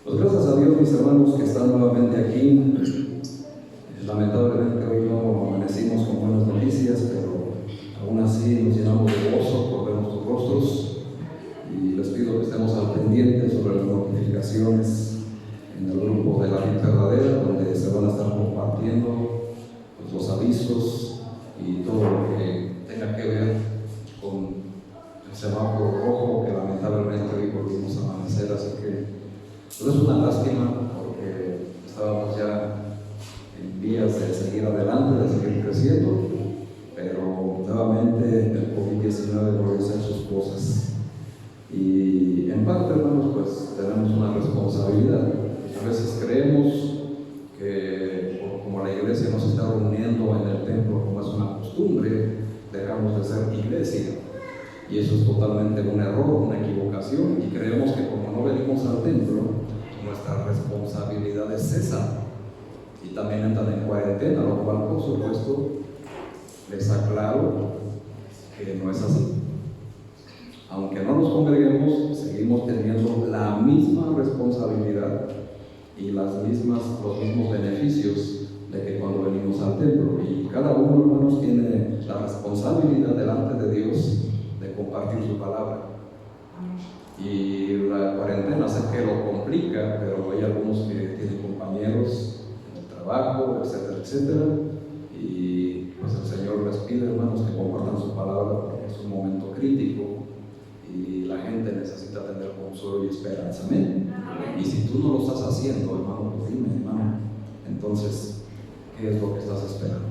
Pues gracias a Dios, mis hermanos, que están nuevamente aquí. Lamentablemente hoy no amanecimos con buenas noticias, pero aún así nos llenamos de gozo por ver nuestros rostros, y les pido que estemos al pendiente sobre las notificaciones en el grupo de la vida verdadera, donde se van a estar compartiendo pues, los avisos y todo lo que tenga que ver con el semáforo rojo que lamentablemente hoy volvimos a amanecer. Así que pues es una lástima, porque estábamos ya en vías de seguir adelante, de seguir creciendo, pero nuevamente el COVID-19 volvió a hacer sus cosas. Y en parte, hermanos, pues tenemos una responsabilidad. A veces creemos que como la iglesia nos está reuniendo en el templo como es una costumbre, dejamos de ser iglesia. Y eso es totalmente un error, una equivocación, y creemos que como no venimos al templo, nuestras responsabilidades cesan y también entran en cuarentena, lo cual, por supuesto, les aclaro que no es así. Aunque no nos congreguemos, seguimos teniendo la misma responsabilidad y los mismos beneficios de que cuando venimos al templo. Y cada uno, hermanos, tiene la responsabilidad delante de Dios de compartir su palabra. Y la cuarentena sé que lo complica, pero hay algunos que tienen compañeros en el trabajo, etcétera, etcétera. Y pues el Señor les pide, hermanos, que compartan su palabra, porque es un momento crítico y la gente necesita tener consuelo y esperanza. Amén. Y si tú no lo estás haciendo, hermano, pues dime, hermano, entonces, ¿qué es lo que estás esperando?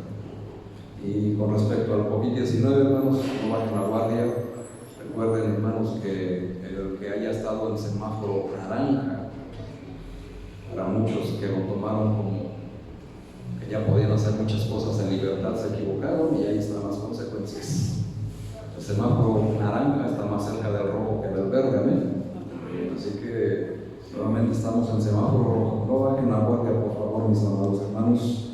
Y con respecto al COVID-19, hermanos, no bajen la guardia. Recuerden, hermanos, que el que haya estado en semáforo naranja, para muchos que lo tomaron como que ya podían hacer muchas cosas en libertad, se equivocaron, y ahí están las consecuencias. El semáforo naranja está más cerca del rojo que del verde. Amén. Así que nuevamente estamos en semáforo rojo. No bajen la guardia, por favor, mis amados hermanos,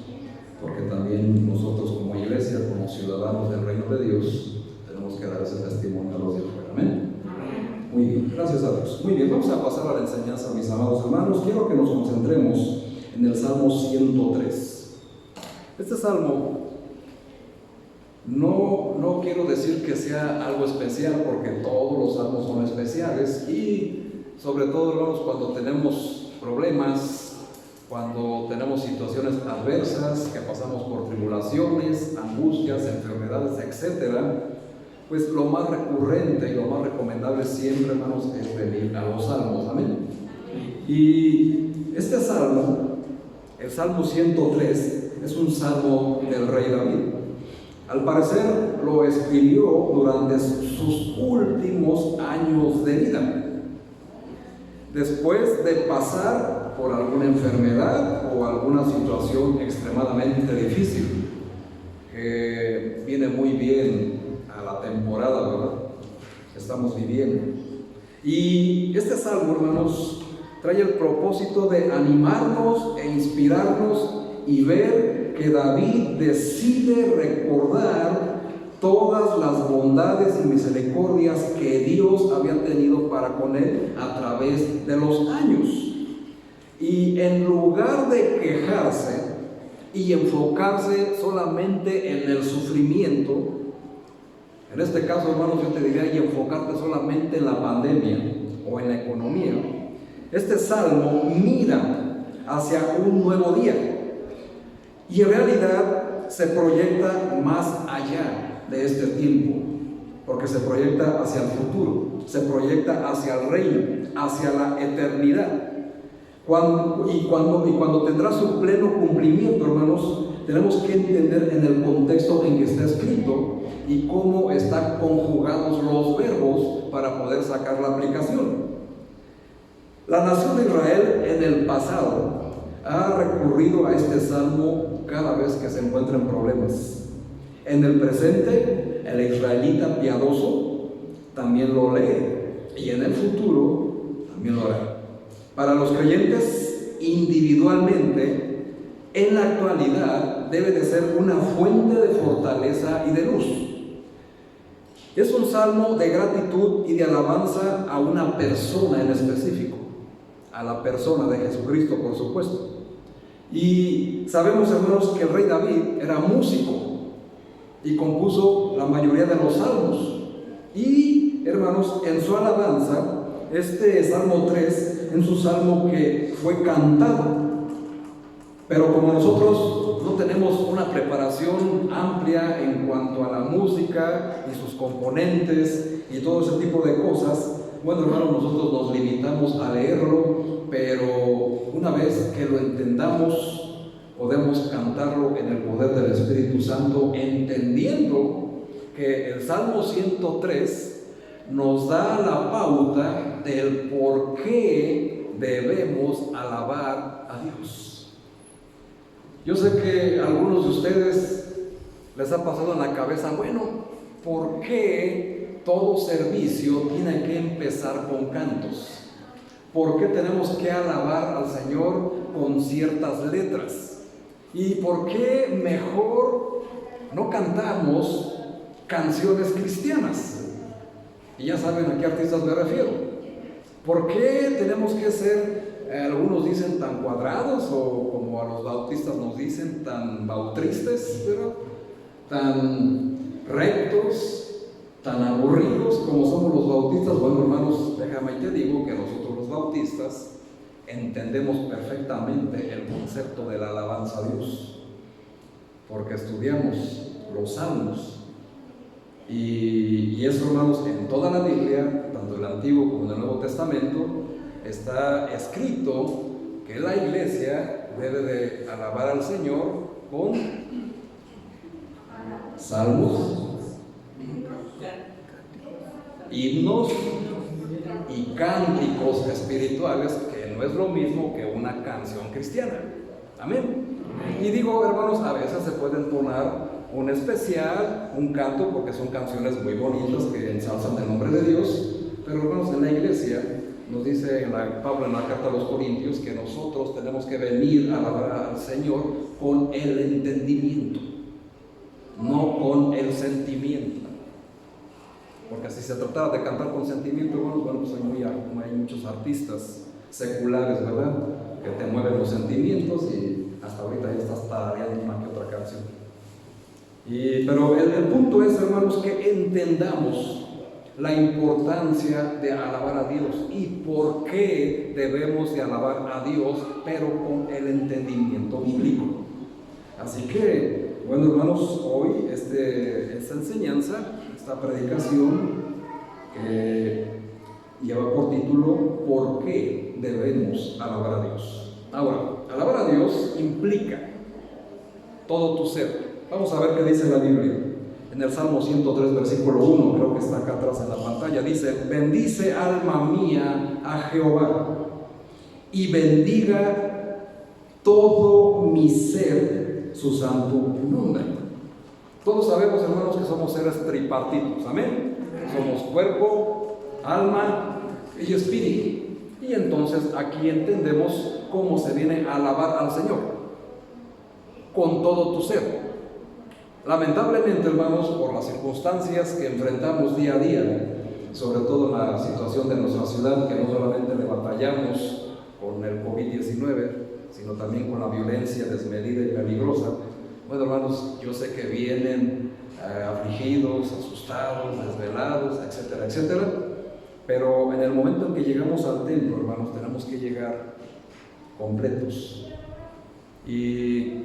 porque también nosotros como iglesia, como ciudadanos del reino de Dios, tenemos que dar ese testimonio a los de afuera. Amén. Muy bien, gracias a Dios. Muy bien, vamos a pasar a la enseñanza, mis amados hermanos. Quiero que nos concentremos en el Salmo 103. Este salmo no quiero decir que sea algo especial, porque todos los salmos son especiales, y sobre todo, hermanos, cuando tenemos problemas, cuando tenemos situaciones adversas, que pasamos por tribulaciones, angustias, enfermedades, etcétera, pues lo más recurrente y lo más recomendable siempre, hermanos, es venir a los salmos. Amén. Y este salmo, el Salmo 103, es un salmo del rey David. Al parecer lo escribió durante sus últimos años de vida, después de pasar por alguna enfermedad o alguna situación extremadamente difícil, que viene muy bien a la temporada, ¿verdad?, que estamos viviendo. Y este salmo, hermanos, trae el propósito de animarnos e inspirarnos y ver que David decide recordar todas las bondades y misericordias que Dios había tenido para con él a través de los años. Y en lugar de quejarse y enfocarse solamente en el sufrimiento, en este caso, hermanos, yo te diría, y enfocarte solamente en la pandemia o en la economía, este salmo mira hacia un nuevo día. Y en realidad se proyecta más allá de este tiempo, porque se proyecta hacia el futuro, se proyecta hacia el reino, hacia la eternidad. Cuando tendrá su pleno cumplimiento, hermanos, tenemos que entender en el contexto en que está escrito y cómo están conjugados los verbos para poder sacar la aplicación. La nación de Israel en el pasado ha recurrido a este salmo cada vez que se encuentra en problemas. En el presente, el israelita piadoso también lo lee, y en el futuro también lo hará. Para los creyentes individualmente, en la actualidad debe de ser una fuente de fortaleza y de luz. Es un salmo de gratitud y de alabanza a una persona en específico. a la persona de Jesucristo, por supuesto. Y sabemos, hermanos, que el rey David era músico y compuso la mayoría de los salmos. Y, hermanos, en su alabanza, este Salmo 3 es un salmo que fue cantado. Pero como nosotros no tenemos una preparación amplia en cuanto a la música y sus componentes y todo ese tipo de cosas, bueno, hermanos, nosotros nos limitamos a leerlo, pero una vez que lo entendamos, podemos cantarlo en el poder del Espíritu Santo, entendiendo que el Salmo 103 nos da la pauta del por qué debemos alabar a Dios. Yo sé que a algunos de ustedes les ha pasado en la cabeza, bueno, ¿por qué todo servicio tiene que empezar con cantos? ¿Por qué tenemos que alabar al Señor con ciertas letras? ¿Y por qué mejor no cantamos canciones cristianas? Y ya saben a qué artistas me refiero. ¿Por qué tenemos que ser, algunos dicen tan cuadrados, o como a los bautistas nos dicen, tan bautristes, ¿verdad? Tan rectos, tan aburridos como somos los bautistas? Bueno, hermanos, déjame y te digo que nosotros los bautistas entendemos perfectamente el concepto de la alabanza a Dios, porque estudiamos los salmos. Y eso, hermanos, en toda la Biblia, tanto el Antiguo como en el Nuevo Testamento, está escrito que la iglesia debe de alabar al Señor con salmos, himnos y cánticos espirituales, que no es lo mismo que una canción cristiana. Amén. Y digo, hermanos, a veces se pueden poner un especial, un canto, porque son canciones muy bonitas que ensalzan el nombre de Dios, pero, hermanos, en la iglesia nos dice Pablo en la carta a los Corintios que nosotros tenemos que venir a alabar al Señor con el entendimiento, no con el sentimiento. Porque si se tratara de cantar con sentimiento, bueno, pues hay muchos artistas seculares, ¿verdad?, que te mueven los sentimientos y hasta ahorita ya estás tarareando una que otra canción. Pero el punto es, hermanos, que entendamos la importancia de alabar a Dios y por qué debemos de alabar a Dios, pero con el entendimiento bíblico. Así que, bueno, hermanos, hoy esta enseñanza, esta predicación, lleva por título ¿por qué debemos alabar a Dios? Ahora, alabar a Dios implica todo tu ser. Vamos a ver qué dice la Biblia. En el Salmo 103, versículo 1, creo que está acá atrás en la pantalla, dice: bendice alma mía a Jehová, y bendiga todo mi ser su santo nombre. Todos sabemos, hermanos, que somos seres tripartitos, amén. Somos cuerpo, alma y espíritu. Y entonces aquí entendemos cómo se viene a alabar al Señor: con todo tu ser. Lamentablemente, hermanos, por las circunstancias que enfrentamos día a día, sobre todo en la situación de nuestra ciudad, que no solamente le batallamos con el COVID-19, sino también con la violencia desmedida y peligrosa. Bueno, hermanos, yo sé que vienen afligidos, asustados, desvelados, etcétera, etcétera, pero en el momento en que llegamos al templo, hermanos, tenemos que llegar completos. Y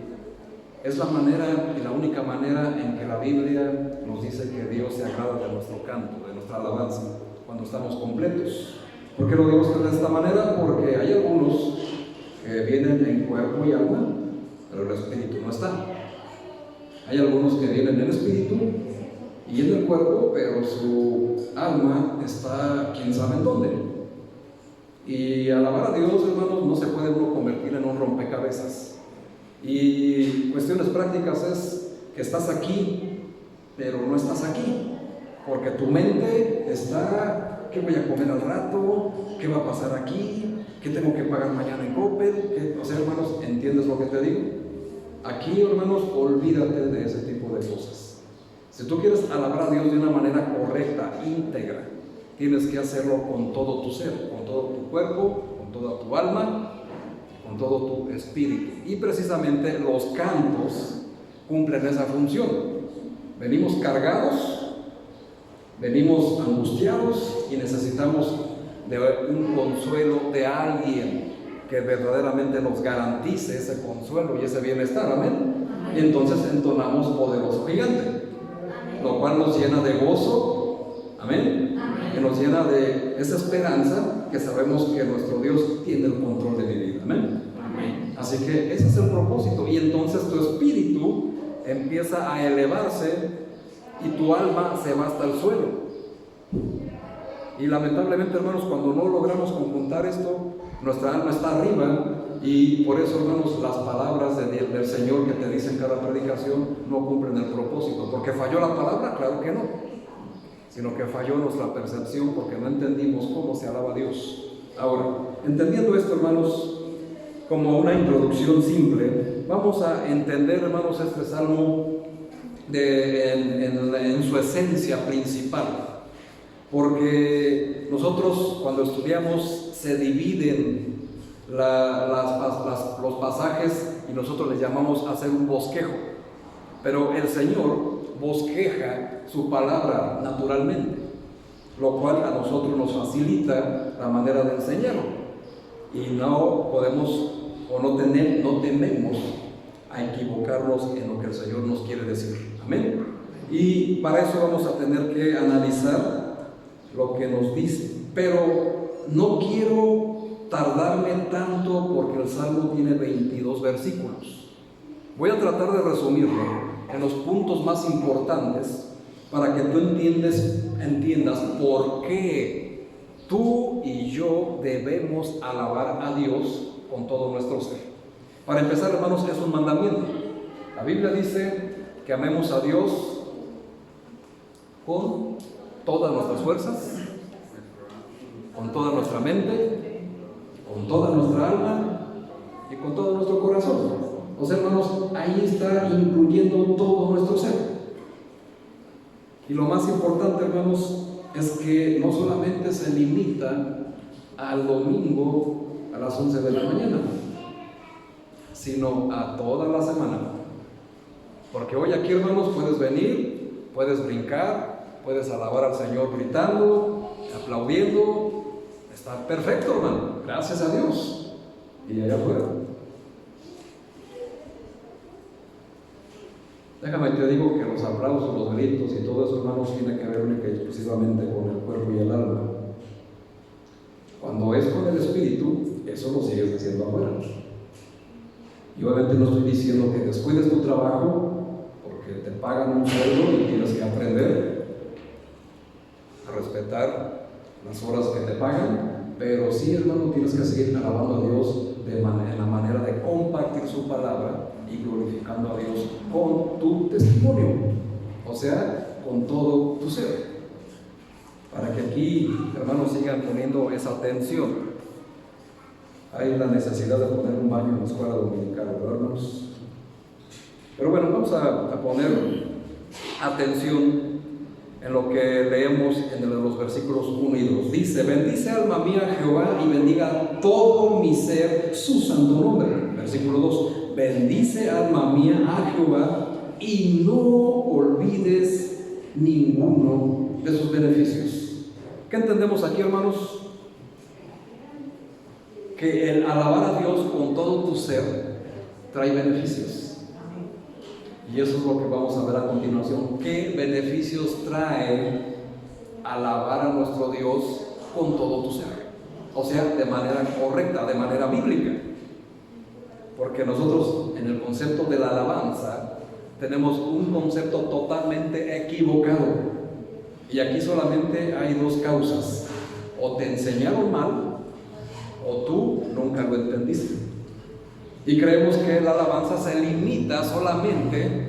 es la manera y la única manera en que la Biblia nos dice que Dios se agrada de nuestro canto, de nuestra alabanza, cuando estamos completos. ¿Por qué lo digo de esta manera? Porque hay algunos que vienen en cuerpo y alma, pero el espíritu no está. Hay algunos que vienen en espíritu y en el cuerpo, pero su alma está quién sabe en dónde. Y alabar a Dios, hermanos, no se puede uno convertir en un rompecabezas. Y cuestiones prácticas es que estás aquí, pero no estás aquí, porque tu mente está: ¿qué voy a comer al rato? ¿Qué va a pasar aquí? ¿Qué tengo que pagar mañana en Coppel? O sea, hermanos, ¿entiendes lo que te digo? Aquí, hermanos, olvídate de ese tipo de cosas. Si tú quieres alabar a Dios de una manera correcta, íntegra, tienes que hacerlo con todo tu ser, con todo tu cuerpo, con toda tu alma, con todo tu espíritu. Y precisamente los cantos cumplen esa función. Venimos cargados, venimos angustiados y necesitamos de un consuelo de alguien que verdaderamente nos garantice ese consuelo y ese bienestar, amén. Y entonces entonamos Poderoso Gigante, lo cual nos llena de gozo, amén, que nos llena de esa esperanza que sabemos que nuestro Dios tiene el control de mi vida, amén. Así que ese es el propósito, y entonces tu espíritu empieza a elevarse y tu alma se va hasta el suelo. Y lamentablemente, hermanos, cuando no logramos conjuntar esto, nuestra alma está arriba, y por eso, hermanos, las palabras del Señor que te dicen cada predicación no cumplen el propósito. ¿Porque falló la palabra? Claro que no, sino que falló nuestra percepción porque no entendimos cómo se alaba a Dios. Ahora, entendiendo esto, hermanos, como una introducción simple, vamos a entender, hermanos, este salmo en su esencia principal. Porque nosotros, cuando estudiamos, se dividen los pasajes y nosotros les llamamos hacer un bosquejo. Pero el Señor bosqueja su palabra naturalmente, lo cual a nosotros nos facilita la manera de enseñarlo. Y no podemos o no tememos a equivocarnos en lo que el Señor nos quiere decir. Amén. Y para eso vamos a tener que analizar lo que nos dice, pero no quiero tardarme tanto porque el Salmo tiene 22 versículos. Voy a tratar de resumirlo en los puntos más importantes para que tú entiendas por qué tú y yo debemos alabar a Dios con todo nuestro ser. Para empezar, hermanos, es un mandamiento. La Biblia dice que amemos a Dios con todas nuestras fuerzas, con toda nuestra mente, con toda nuestra alma y con todo nuestro corazón. O sea, hermanos, ahí está incluyendo todo nuestro ser. Y lo más importante, hermanos, es que no solamente se limita al domingo a las 11 de la mañana, sino a toda la semana. Porque hoy aquí, hermanos, puedes venir, puedes brincar, puedes alabar al Señor gritando, aplaudiendo. Está perfecto, hermano, gracias a Dios. Y allá afuera, déjame te digo que los aplausos, los gritos y todo eso, hermanos, tiene que ver única y exclusivamente con el cuerpo y el alma. Cuando es con el espíritu, eso lo sigues haciendo afuera. Y obviamente no estoy diciendo que descuides tu trabajo, porque te pagan un sueldo y tienes que aprender a respetar las horas que te pagan, pero sí, hermano, tienes que seguir alabando a Dios en la manera de compartir su palabra y glorificando a Dios con tu testimonio, o sea, con todo tu ser, para que aquí, hermanos, sigan poniendo esa atención. Hay la necesidad de poner un baño en la escuela dominical, ¿verdad, hermanos? Pero bueno, vamos a poner atención en lo que leemos en los versículos 1 y 2. Dice: bendice alma mía Jehová y bendiga todo mi ser su santo nombre. Versículo 2: bendice alma mía a Jehová y no olvides ninguno de sus beneficios. ¿Qué entendemos aquí, hermanos? Que el alabar a Dios con todo tu ser trae beneficios. Y eso es lo que vamos a ver a continuación. ¿Qué beneficios trae alabar a nuestro Dios con todo tu ser? O sea, de manera correcta, de manera bíblica. Porque nosotros en el concepto de la alabanza tenemos un concepto totalmente equivocado. Y aquí solamente hay dos causas: o te enseñaron mal, o tú nunca lo entendiste. Y creemos que la alabanza se limita solamente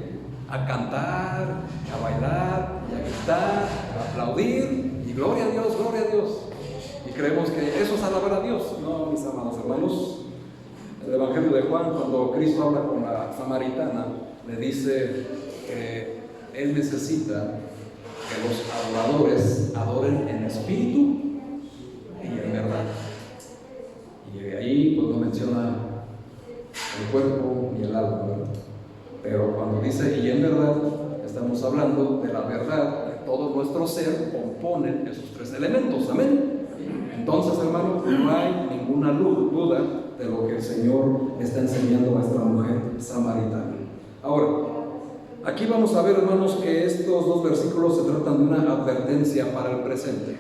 a cantar, a bailar, y a gritar, a aplaudir, y gloria a Dios, gloria a Dios. Y creemos que eso es alabar a Dios. No, mis amados hermanos, el Evangelio de Juan, cuando Cristo habla con la samaritana, le dice que Él necesita que los adoradores adoren en espíritu y en verdad. Y ahí pues no menciona el cuerpo ni el alma, ¿verdad? Pero cuando dice y en verdad, estamos hablando de la verdad que todo nuestro ser componen esos tres elementos, amén. Entonces, hermano, no hay ninguna duda de lo que el Señor está enseñando a esta mujer samaritana. Ahora, aquí vamos a ver, hermanos, que estos dos versículos se tratan de una advertencia para el presente.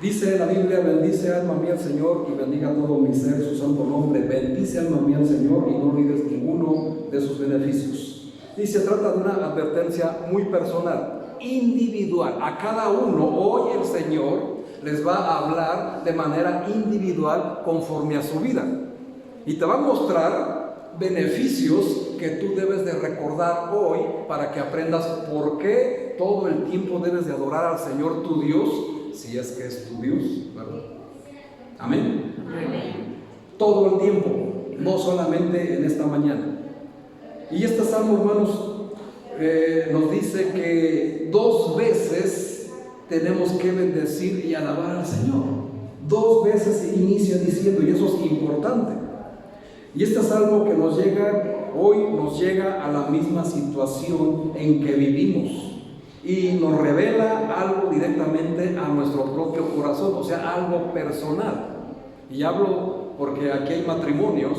Dice la Biblia: bendice alma mía al Señor y bendiga todo mi ser su santo nombre. Bendice alma mía al Señor y no olvides ninguno de sus beneficios. Y se trata de una advertencia muy personal, individual. A cada uno hoy el Señor les va a hablar de manera individual conforme a su vida. Y te va a mostrar beneficios que tú debes de recordar hoy para que aprendas por qué todo el tiempo debes de adorar al Señor tu Dios, si es que es tu Dios, ¿verdad? Amén. Amén. Todo el tiempo, no solamente en esta mañana. Y este salmo, hermanos, nos dice que 2 veces tenemos que bendecir y alabar al Señor. 2 veces inicia diciendo, y eso es importante. Y este salmo que nos llega hoy, nos llega a la misma situación en que vivimos. Y nos revela algo directamente a nuestro propio corazón, o sea, algo personal. Y hablo porque aquí hay matrimonios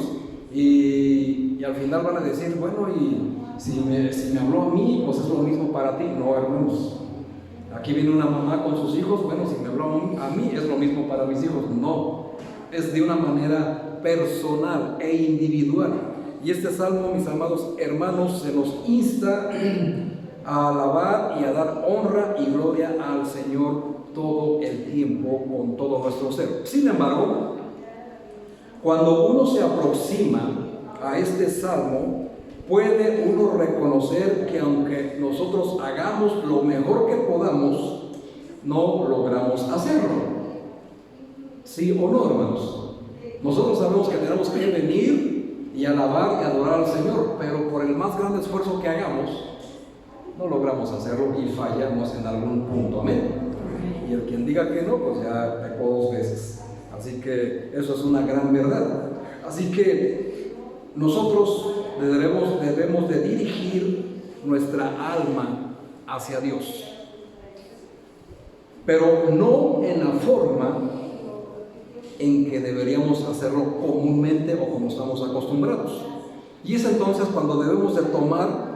y al final van a decir, bueno, y si me habló a mí, pues es lo mismo para ti. No, hermanos. Aquí viene una mamá con sus hijos, bueno, si me habló a mí, es lo mismo para mis hijos. No, es de una manera personal e individual. Y este salmo, mis amados hermanos, se nos insta a alabar y a dar honra y gloria al Señor todo el tiempo, con todo nuestro ser. Sin embargo, cuando uno se aproxima a este salmo, puede uno reconocer que aunque nosotros hagamos lo mejor que podamos, no logramos hacerlo. ¿Sí o no, hermanos? Nosotros sabemos que tenemos que venir y alabar y adorar al Señor, pero por el más grande esfuerzo que hagamos, no logramos hacerlo y fallamos en algún punto, amén. Y el quien diga que no, pues ya pecó 2 veces. Así que eso es una gran verdad. Así que nosotros debemos de dirigir nuestra alma hacia Dios, pero no en la forma en que deberíamos hacerlo comúnmente o como estamos acostumbrados. Y es entonces cuando debemos de tomar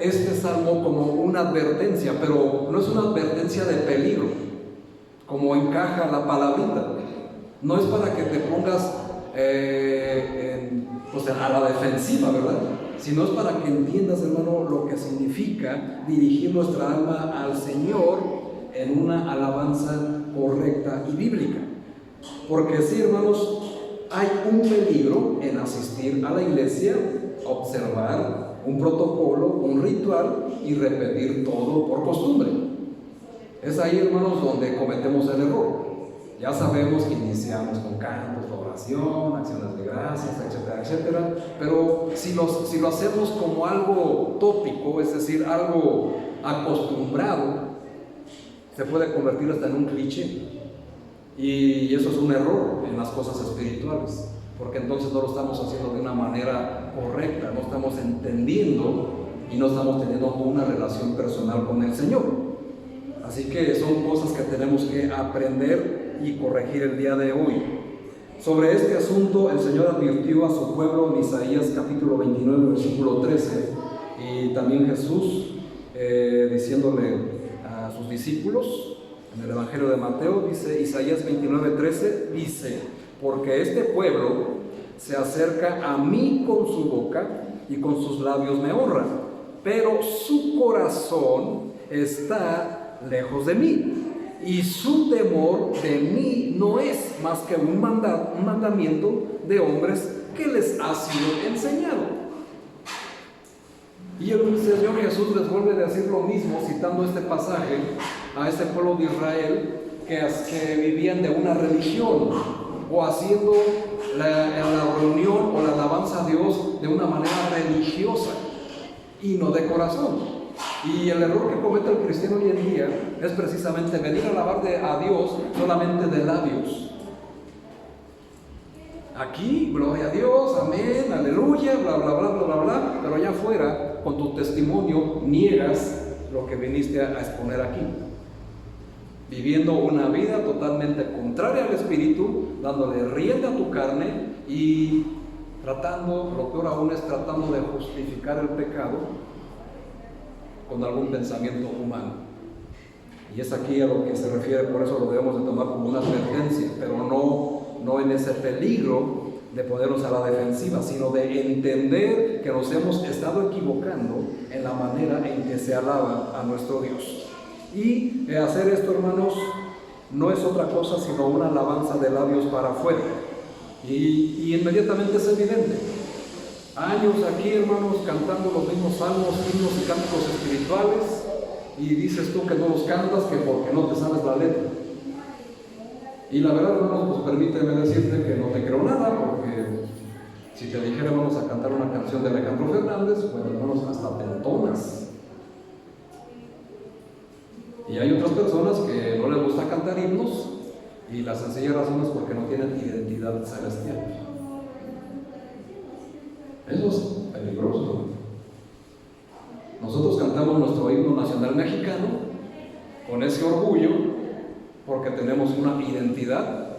este salmo como una advertencia, pero no es una advertencia de peligro, como encaja la palabrita. No es para que te pongas a la defensiva, ¿verdad? Sino es para que entiendas, hermano, lo que significa dirigir nuestra alma al Señor en una alabanza correcta y bíblica. Porque sí, hermanos, hay un peligro en asistir a la iglesia, observar un protocolo, un ritual y repetir todo por costumbre. Es ahí, hermanos, donde cometemos el error. Ya sabemos que iniciamos con cantos, oración, acciones de gracias, etcétera, etcétera. Pero si lo hacemos como algo tópico, es decir, algo acostumbrado, se puede convertir hasta en un cliché. Y eso es un error en las cosas espirituales, porque entonces no lo estamos haciendo de una manera correcta, no estamos entendiendo y no estamos teniendo una relación personal con el Señor. Así que son cosas que tenemos que aprender y corregir el día de hoy. Sobre este asunto el Señor advirtió a su pueblo en Isaías capítulo 29 versículo 13, y también Jesús diciéndole a sus discípulos en el Evangelio de Mateo, dice Isaías 29:13, dice: porque este pueblo se acerca a mí con su boca y con sus labios me honra, pero su corazón está lejos de mí, y su temor de mí no es más que un mandamiento de hombres que les ha sido enseñado. Y el Señor Jesús les vuelve a decir lo mismo, citando este pasaje a este pueblo de Israel que vivían de una religión o haciendo la reunión o la alabanza a Dios de una manera religiosa y no de corazón. Y el error que comete el cristiano hoy en día es precisamente venir a alabar a Dios solamente de labios. Aquí, gloria a Dios, amén, aleluya, bla, bla, bla, bla, bla, bla, pero allá afuera, con tu testimonio, niegas lo que viniste a exponer aquí. Viviendo una vida totalmente contraria al Espíritu, dándole rienda a tu carne y tratando, lo peor aún es tratando de justificar el pecado con algún pensamiento humano. Y es aquí a lo que se refiere, por eso lo debemos de tomar como una advertencia, pero no en ese peligro de ponernos a la defensiva, sino de entender que nos hemos estado equivocando en la manera en que se alaba a nuestro Dios. Y hacer esto, hermanos, no es otra cosa sino una alabanza de labios para afuera. Y inmediatamente es evidente. Años aquí, hermanos, cantando los mismos salmos, himnos y cánticos espirituales, y dices tú que no los cantas, que porque no te sabes la letra. Y la verdad, hermanos, pues permíteme decirte que no te creo nada, porque si te dijera vamos a cantar una canción de Alejandro Fernández, pues hermanos, hasta te entonas. Y hay otras personas que no les gusta cantar himnos, y la sencilla razón es porque no tienen identidad celestial. Eso es peligroso. Nosotros cantamos nuestro himno nacional mexicano con ese orgullo porque tenemos una identidad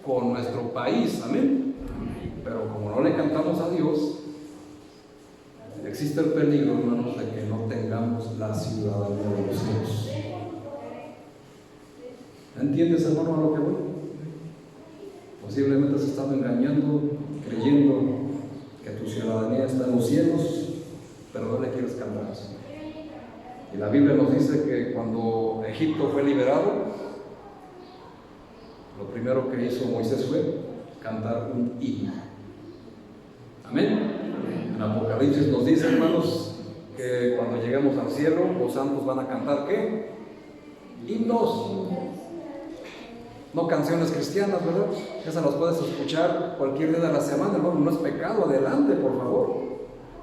con nuestro país, amén. Pero como no le cantamos a Dios, existe el peligro, hermanos, de que no tengamos la ciudadanía de los cielos. ¿Entiendes, hermano, a lo que voy? Posiblemente has estado engañando, creyendo que tu ciudadanía está en los cielos, pero no le quieres cantar al Señor. Y la Biblia nos dice que cuando Egipto fue liberado, lo primero que hizo Moisés fue cantar un himno. Amén. En Apocalipsis nos dice, hermanos, que cuando lleguemos al cielo, los santos van a cantar ¿qué? Himnos. No canciones cristianas, ¿verdad? Esas las puedes escuchar cualquier día de la semana, hermano, no es pecado, adelante, por favor.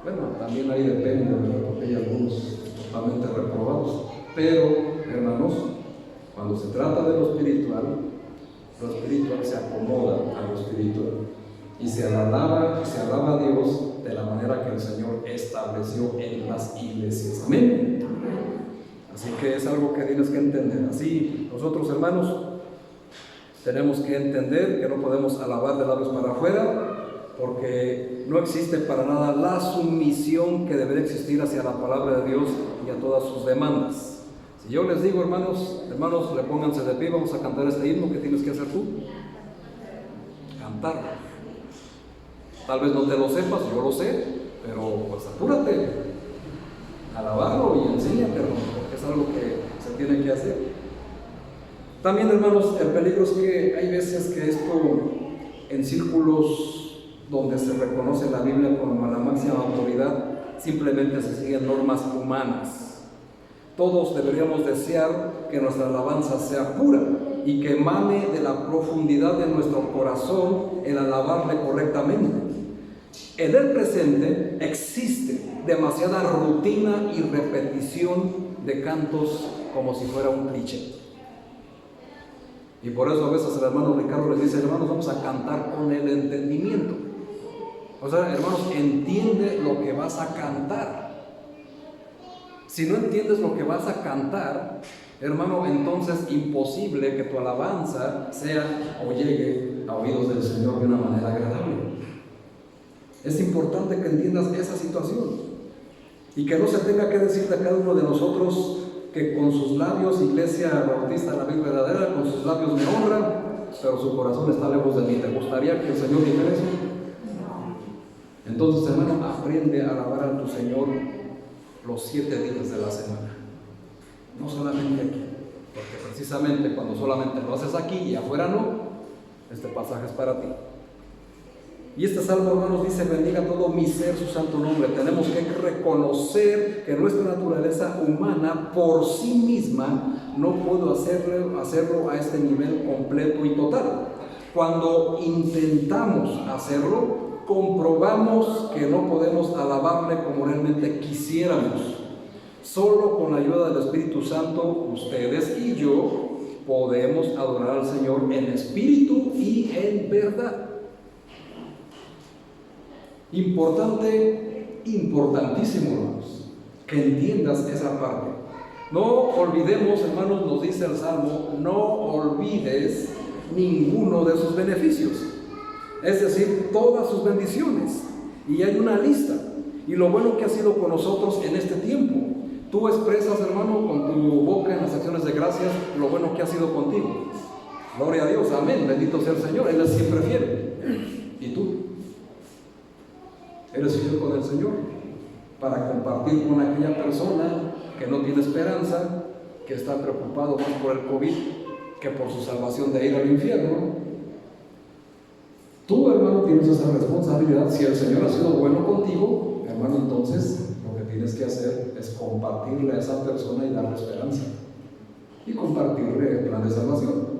Bueno, también ahí depende, ¿verdad? Porque hay algunos totalmente reprobados. Pero, hermanos, cuando se trata de lo espiritual se acomoda a lo espiritual. Y se alaba a Dios de la manera que el Señor estableció en las iglesias. Amén. Así que es algo que tienes que entender. Así, nosotros, hermanos, tenemos que entender que no podemos alabar de labios para afuera, porque no existe para nada la sumisión que debería existir hacia la palabra de Dios y a todas sus demandas. Si yo les digo, hermanos, le pónganse de pie, vamos a cantar este himno, ¿qué tienes que hacer tú? Cantar. Tal vez no te lo sepas, yo lo sé, pero pues apúrate, alabarlo y enséñate, hermano, porque es algo que se tiene que hacer. También, hermanos, el peligro es que hay veces que esto en círculos donde se reconoce la Biblia como la máxima autoridad, simplemente se siguen normas humanas. Todos deberíamos desear que nuestra alabanza sea pura y que emane de la profundidad de nuestro corazón el alabarle correctamente. En el presente existe demasiada rutina y repetición de cantos como si fuera un cliché. Y por eso a veces el hermano Ricardo les dice, hermanos, vamos a cantar con el entendimiento. O sea, hermanos, entiende lo que vas a cantar. Si no entiendes lo que vas a cantar, hermano, entonces imposible que tu alabanza sea o llegue a oídos del Señor de una manera agradable. Es importante que entiendas esa situación y que no se tenga que decir de cada uno de nosotros que con sus labios, Iglesia Bautista, la vida verdadera, con sus labios me honran, pero su corazón está lejos de mí. ¿Te gustaría que el Señor dijera eso? Entonces, hermano, aprende a alabar a tu Señor los 7 días de la semana. No solamente aquí, porque precisamente cuando solamente lo haces aquí y afuera no, este pasaje es para ti. Y este salmo, hermanos, dice, bendiga todo mi ser su santo nombre. Tenemos que reconocer que nuestra naturaleza humana por sí misma no puede hacerlo a este nivel completo y total. Cuando intentamos hacerlo, comprobamos que no podemos alabarle como realmente quisiéramos. Solo con la ayuda del Espíritu Santo, ustedes y yo podemos adorar al Señor en espíritu y en verdad. Importante, importantísimo, hermanos, que entiendas esa parte. No olvidemos, hermanos, nos dice el Salmo, no olvides ninguno de sus beneficios, es decir, todas sus bendiciones. Y hay una lista, y lo bueno que ha sido con nosotros en este tiempo. Tú expresas, hermano, con tu boca en las acciones de gracias, lo bueno que ha sido contigo. Gloria a Dios, amén, bendito sea el Señor, Él es siempre fiel. ¿Y tú? ¿Eres fiel con el Señor? Para compartir con aquella persona que no tiene esperanza, que está preocupado más por el COVID que por su salvación de ir al infierno. Tú, hermano, tienes esa responsabilidad. Si el Señor ha sido bueno contigo, hermano, entonces lo que tienes que hacer es compartirle a esa persona y darle esperanza y compartirle el plan de salvación.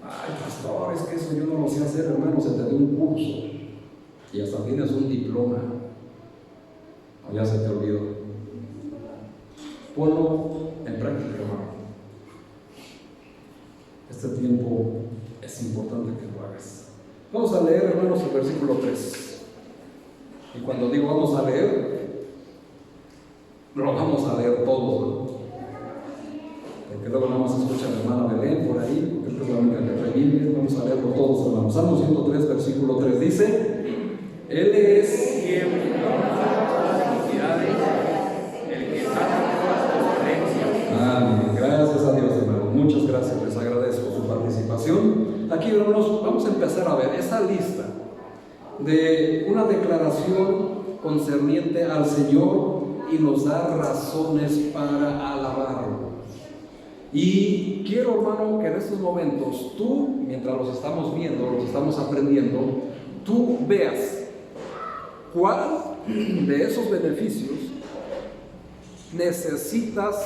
Ay, pastor, es que eso yo no lo sé hacer, hermano. Se te dio un curso y hasta tienes un diploma, o ya se te olvidó. Ponlo en práctica, hermano. Este tiempo es importante que lo hagas. Vamos a leer, hermanos, el versículo 3. Y cuando digo vamos a leer, lo vamos a leer todos, ¿no? Porque luego nada más escucha la hermana Belén por ahí, porque es la única que revive. Vamos a leerlo todos, hermanos. Salmo 103, versículo 3 dice: Él es quien perdona todas las iniquidades, el que sana todas las dolencias. Amén. Gracias a Dios, hermano. Muchas gracias, les agradezco su participación. Aquí, hermanos, vamos a empezar a ver esa lista de una declaración concerniente al Señor y nos da razones para alabarlo. Y quiero, hermano, que en estos momentos tú, mientras los estamos viendo, los estamos aprendiendo, tú veas cuál de esos beneficios necesitas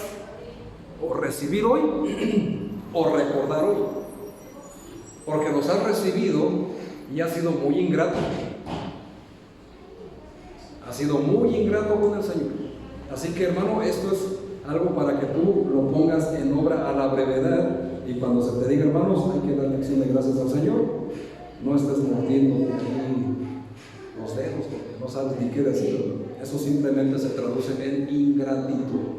o recibir hoy o recordar hoy, porque los has recibido y has sido muy ingrato. Has sido muy ingrato con el Señor. Así que, hermano, esto es algo para que tú lo pongas en obra a la brevedad, y cuando se te diga, hermanos, hay que dar acción de gracias al Señor, no estés mordiendo los dedos porque no sabes ni qué decir. Eso simplemente se traduce en ingratitud.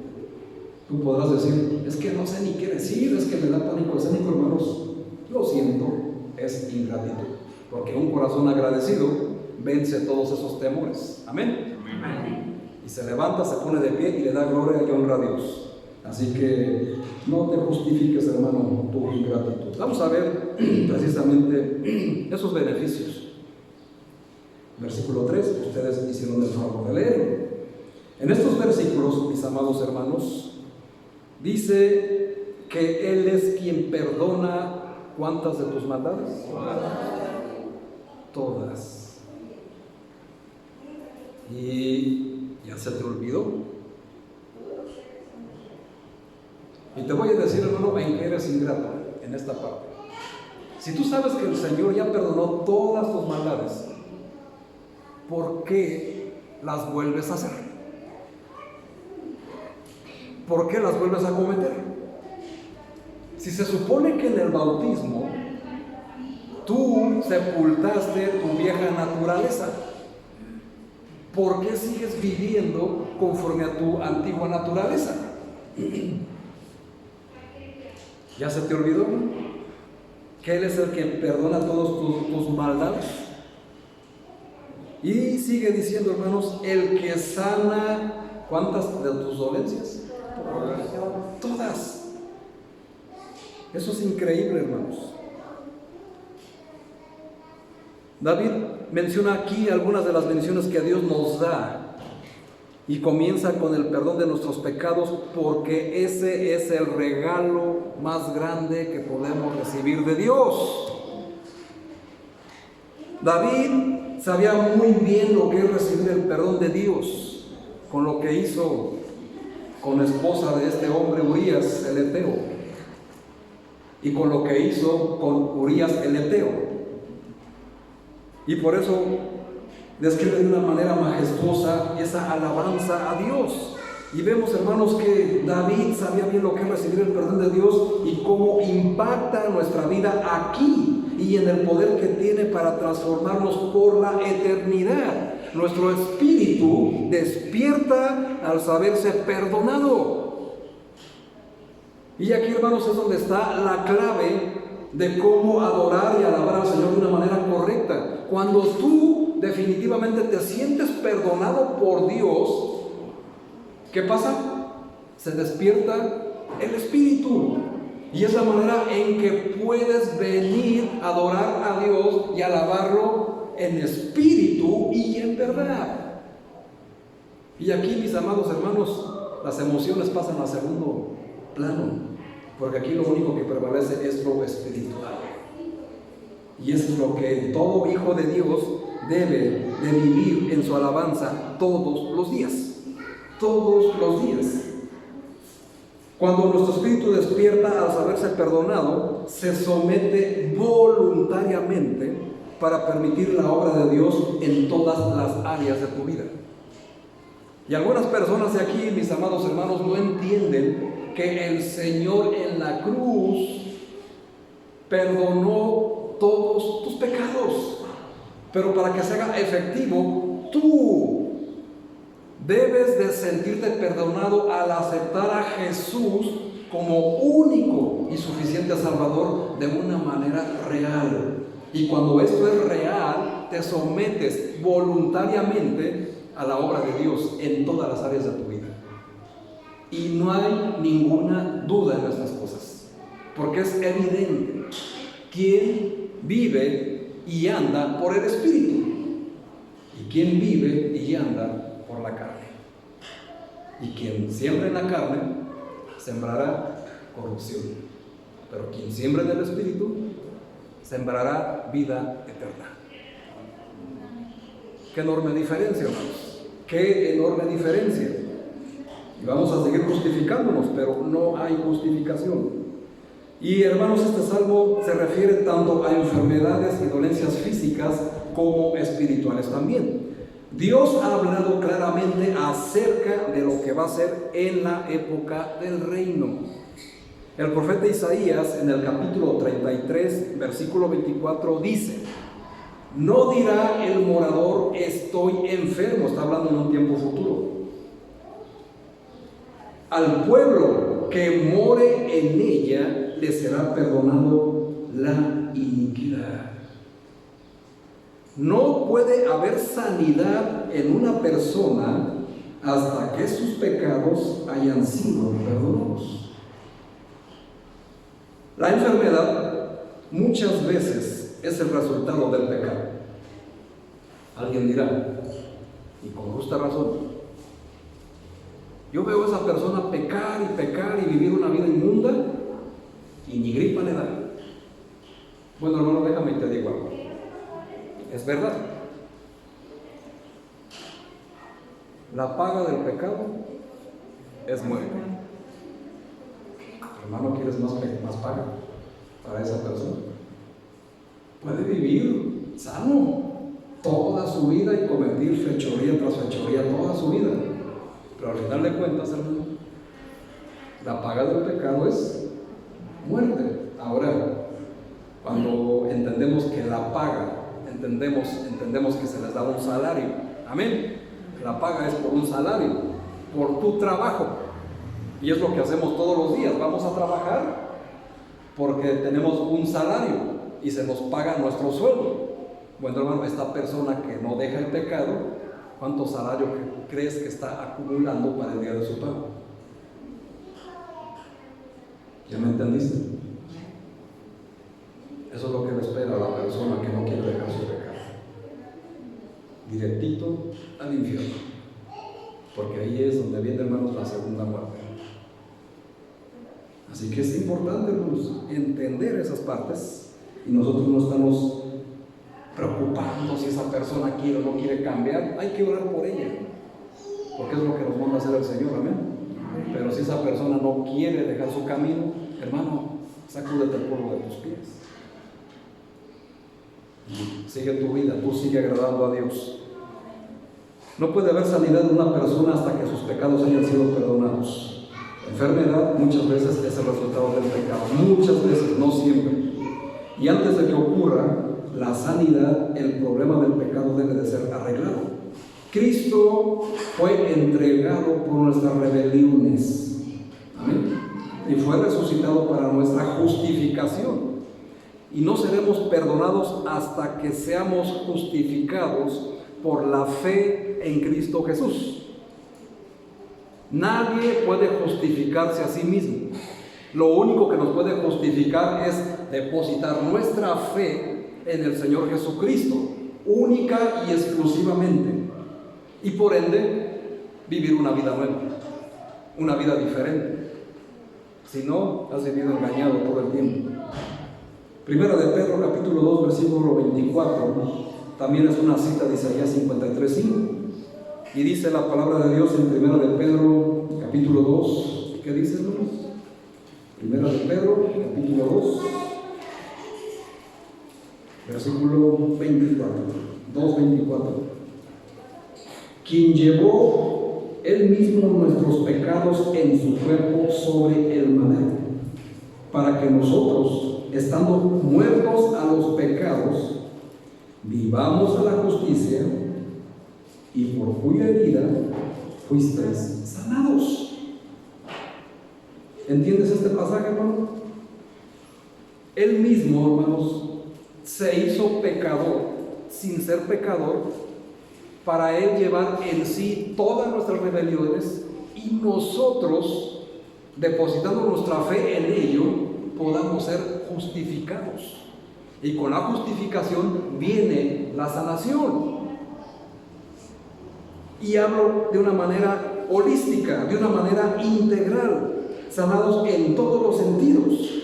Tú podrás decir, es que no sé ni qué decir, es que me da pánico escénico, hermanos. Lo siento, es ingratitud, porque un corazón agradecido vence todos esos temores. Amén. Amén. Y se levanta, se pone de pie y le da gloria y honra a Dios. Así que no te justifiques, hermano, tu ingratitud. Vamos a ver precisamente esos beneficios. Versículo 3, ustedes hicieron el favor de leer. En estos versículos, mis amados hermanos, dice que Él es quien perdona. ¿Cuántas de tus maldades? Todas. Y ya se te olvidó. Y te voy a decir, hermano, en que eres ingrato en esta parte. Si tú sabes que el Señor ya perdonó todas tus maldades, ¿por qué las vuelves a hacer? ¿Por qué las vuelves a cometer? Si se supone que en el bautismo tú sepultaste tu vieja naturaleza, ¿por qué sigues viviendo conforme a tu antigua naturaleza? ¿Ya se te olvidó que Él es el que perdona todas tus maldades? Y sigue diciendo, hermanos, el que sana. ¿Cuántas de tus dolencias? Todas. Eso es increíble, hermanos. David menciona aquí algunas de las bendiciones que Dios nos da y comienza con el perdón de nuestros pecados, porque ese es el regalo más grande que podemos recibir de Dios. David sabía muy bien lo que es recibir el perdón de Dios con lo que hizo con la esposa de este hombre, Urías el Eteo, y con lo que hizo con Urías el Eteo. Y por eso describe de una manera majestuosa esa alabanza a Dios. Y vemos, hermanos, que David sabía bien lo que es recibir el perdón de Dios y cómo impacta nuestra vida aquí, y en el poder que tiene para transformarnos por la eternidad. Nuestro espíritu despierta al saberse perdonado. Y aquí, hermanos, es donde está la clave de cómo adorar y alabar al Señor de una manera correcta. Cuando tú definitivamente te sientes perdonado por Dios, ¿qué pasa? Se despierta el espíritu. Y es la manera en que puedes venir a adorar a Dios y alabarlo en espíritu y en verdad. Y aquí, mis amados hermanos, las emociones pasan a segundo plano, porque aquí lo único que prevalece es lo espiritual. Y eso es lo que todo hijo de Dios debe de vivir en su alabanza todos los días. Todos los días. Cuando nuestro espíritu despierta al saberse perdonado, se somete voluntariamente para permitir la obra de Dios en todas las áreas de tu vida. Y algunas personas de aquí, mis amados hermanos, no entienden que el Señor en la cruz perdonó todos tus pecados. Pero para que se haga efectivo, tú debes de sentirte perdonado al aceptar a Jesús como único y suficiente Salvador de una manera real. Y cuando esto es real, te sometes voluntariamente a la obra de Dios en todas las áreas de tu vida. Y no hay ninguna duda en estas cosas, porque es evidente quién vive y anda por el Espíritu y quién vive y anda por la carne. Y quien siembra en la carne sembrará corrupción, pero quien siembra en el Espíritu sembrará vida eterna. Qué enorme diferencia, hermanos, qué enorme diferencia. Y vamos a seguir justificándonos, pero no hay justificación. Y hermanos, este salmo se refiere tanto a enfermedades y dolencias físicas como espirituales también. Dios ha hablado claramente acerca de lo que va a ser en la época del reino. El profeta Isaías, en el capítulo 33, versículo 24, dice: no dirá el morador estoy enfermo, está hablando en un tiempo futuro. Al pueblo que more en ella le será perdonado la iniquidad. No puede haber sanidad en una persona hasta que sus pecados hayan sido perdonados. La enfermedad muchas veces es el resultado del pecado. Alguien dirá, y con justa razón, yo veo a esa persona pecar y vivir una vida inmunda y ni gripa le da. Bueno, hermano, déjame y te digo algo. Es verdad. La paga del pecado es muerte. Hermano, ¿quieres más paga para esa persona? Puede vivir sano toda su vida y cometer fechoría tras fechoría toda su vida. Pero al final de cuentas, hermano, la paga del pecado es muerte. Ahora, cuando entendemos que la paga, entendemos que se les da un salario. Amén. La paga es por un salario, por tu trabajo. Y es lo que hacemos todos los días. Vamos a trabajar porque tenemos un salario y se nos paga nuestro sueldo. Bueno, hermano, esta persona que no deja el pecado, ¿cuánto salario crees que está acumulando para el día de su pago? ¿Ya me entendiste? Eso es lo que le espera a la persona que no quiere dejar su pecado. Directito al infierno. Porque ahí es donde viene, hermanos, la segunda muerte. Así que es importante, hermanos, entender esas partes. Y nosotros no estamos preocupando si esa persona quiere o no quiere cambiar. Hay que orar por ella, porque es lo que nos manda a hacer el Señor, amén. Pero si esa persona no quiere dejar su camino, hermano, sacúdete el polvo de tus pies. Sigue tu vida, tú sigue agradando a Dios. No puede haber sanidad de una persona hasta que sus pecados hayan sido perdonados. La enfermedad muchas veces es el resultado del pecado, muchas veces, no siempre. Y antes de que ocurra la sanidad, el problema del pecado debe de ser arreglado. Cristo fue entregado por nuestras rebeliones. Amén. Y fue resucitado para nuestra justificación. Y no seremos perdonados hasta que seamos justificados por la fe en Cristo Jesús. Nadie puede justificarse a sí mismo. Lo único que nos puede justificar es depositar nuestra fe en el Señor Jesucristo, única y exclusivamente. Y por ende, vivir una vida nueva, una vida diferente. Si no, has vivido engañado todo el tiempo. Primera de Pedro, capítulo 2, versículo 24, también es una cita de Isaías 53:5. Y dice la palabra de Dios en Primera de Pedro, capítulo 2, ¿qué dice, hermanos? Primera de Pedro, capítulo 2, versículo 24, 2:24. Quien llevó él mismo nuestros pecados en su cuerpo sobre el madero, para que nosotros, estando muertos a los pecados, vivamos a la justicia, y por cuya herida fuisteis sanados. ¿Entiendes este pasaje, hermano? Él mismo, hermanos, se hizo pecador sin ser pecador, para Él llevar en sí todas nuestras rebeliones, y nosotros, depositando nuestra fe en ello, podamos ser justificados. Y con la justificación viene la sanación. Y hablo de una manera holística, de una manera integral, sanados en todos los sentidos.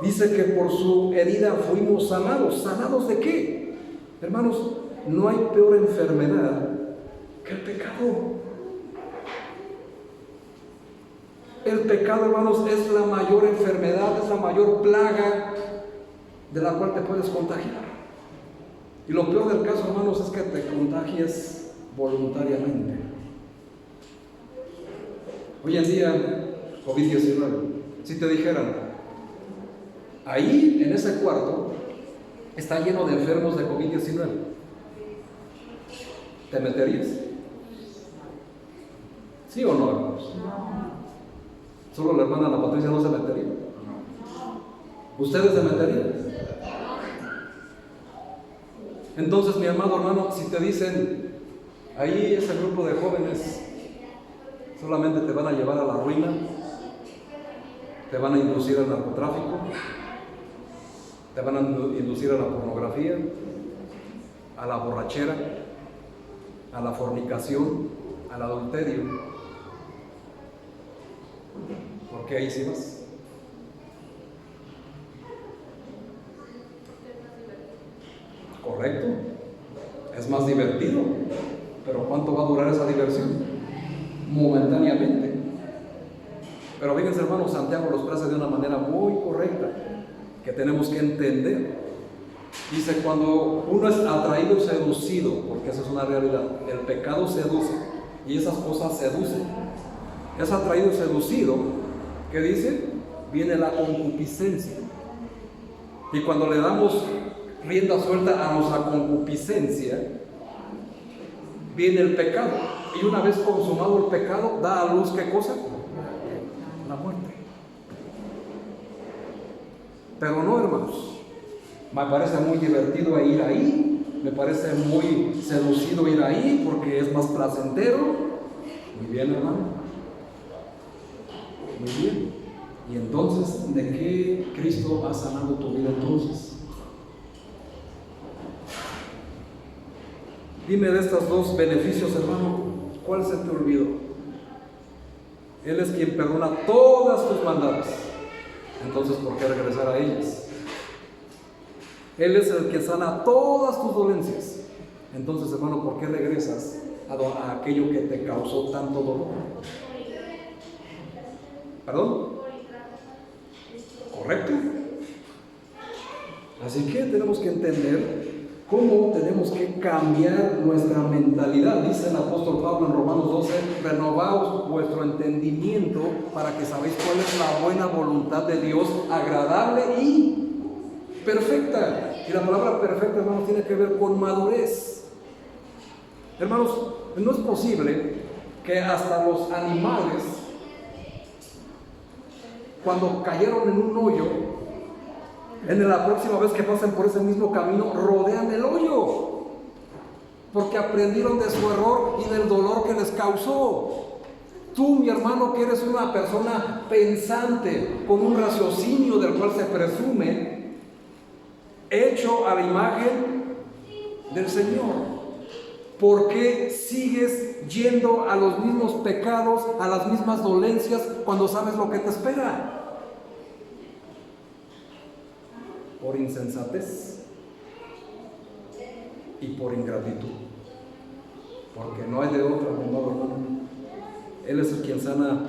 Dice que por su herida fuimos sanados. ¿Sanados de qué? Hermanos, no hay peor enfermedad que el pecado. El pecado, hermanos, es la mayor enfermedad, es la mayor plaga de la cual te puedes contagiar. Y lo peor del caso, hermanos, es que te contagies voluntariamente. Hoy en día, COVID-19, si te dijeran, ahí en ese cuarto está lleno de enfermos de COVID-19, ¿te meterías? ¿Sí o no, hermanos? Solo la hermana Ana Patricia no se metería. ¿Ustedes se meterían? Entonces, mi amado hermano, si te dicen, ahí ese grupo de jóvenes solamente te van a llevar a la ruina, te van a inducir al narcotráfico, te van a inducir a la pornografía, a la borrachera, a la fornicación, al adulterio. ¿Por qué ahí sí vas? Correcto, es más divertido, pero ¿cuánto va a durar esa diversión? Momentáneamente. Pero fíjense, hermanos, Santiago los expresa de una manera muy correcta, que tenemos que entender. Dice, cuando uno es atraído y seducido, porque esa es una realidad, el pecado seduce, y esas cosas seducen. Es atraído y seducido, ¿qué dice? Viene la concupiscencia. Y cuando le damos rienda suelta a nuestra concupiscencia, viene el pecado. Y una vez consumado el pecado, da a luz, ¿qué cosa? La muerte. Pero no, hermanos, me parece muy divertido ir ahí, me parece muy seducido ir ahí porque es más placentero. Muy bien, hermano, muy bien. Y entonces, ¿de qué Cristo ha sanado tu vida entonces? Dime, de estos dos beneficios, hermano, ¿cuál se te olvidó? Él es quien perdona todas tus maldades. Entonces, ¿por qué regresar a ellas? Él es el que sana todas tus dolencias. Entonces, hermano, ¿por qué regresas a aquello que te causó tanto dolor? ¿Perdón? ¿Correcto? Así que tenemos que entender cómo tenemos que cambiar nuestra mentalidad. Dice el apóstol Pablo en Romanos 12, renovaos vuestro entendimiento para que sabéis cuál es la buena voluntad de Dios, agradable y perfecta. Y la palabra perfecta, hermanos, tiene que ver con madurez. Hermanos, no es posible que hasta los animales, cuando cayeron en un hoyo, en la próxima vez que pasen por ese mismo camino, rodean el hoyo, porque aprendieron de su error y del dolor que les causó. Tú, mi hermano, que eres una persona pensante, con un raciocinio del cual se presume, hecho a la imagen del Señor, ¿por qué sigues yendo a los mismos pecados, a las mismas dolencias, cuando sabes lo que te espera? Por insensatez y por ingratitud, porque no hay de otra, mi amado hermano. Él es el quien sana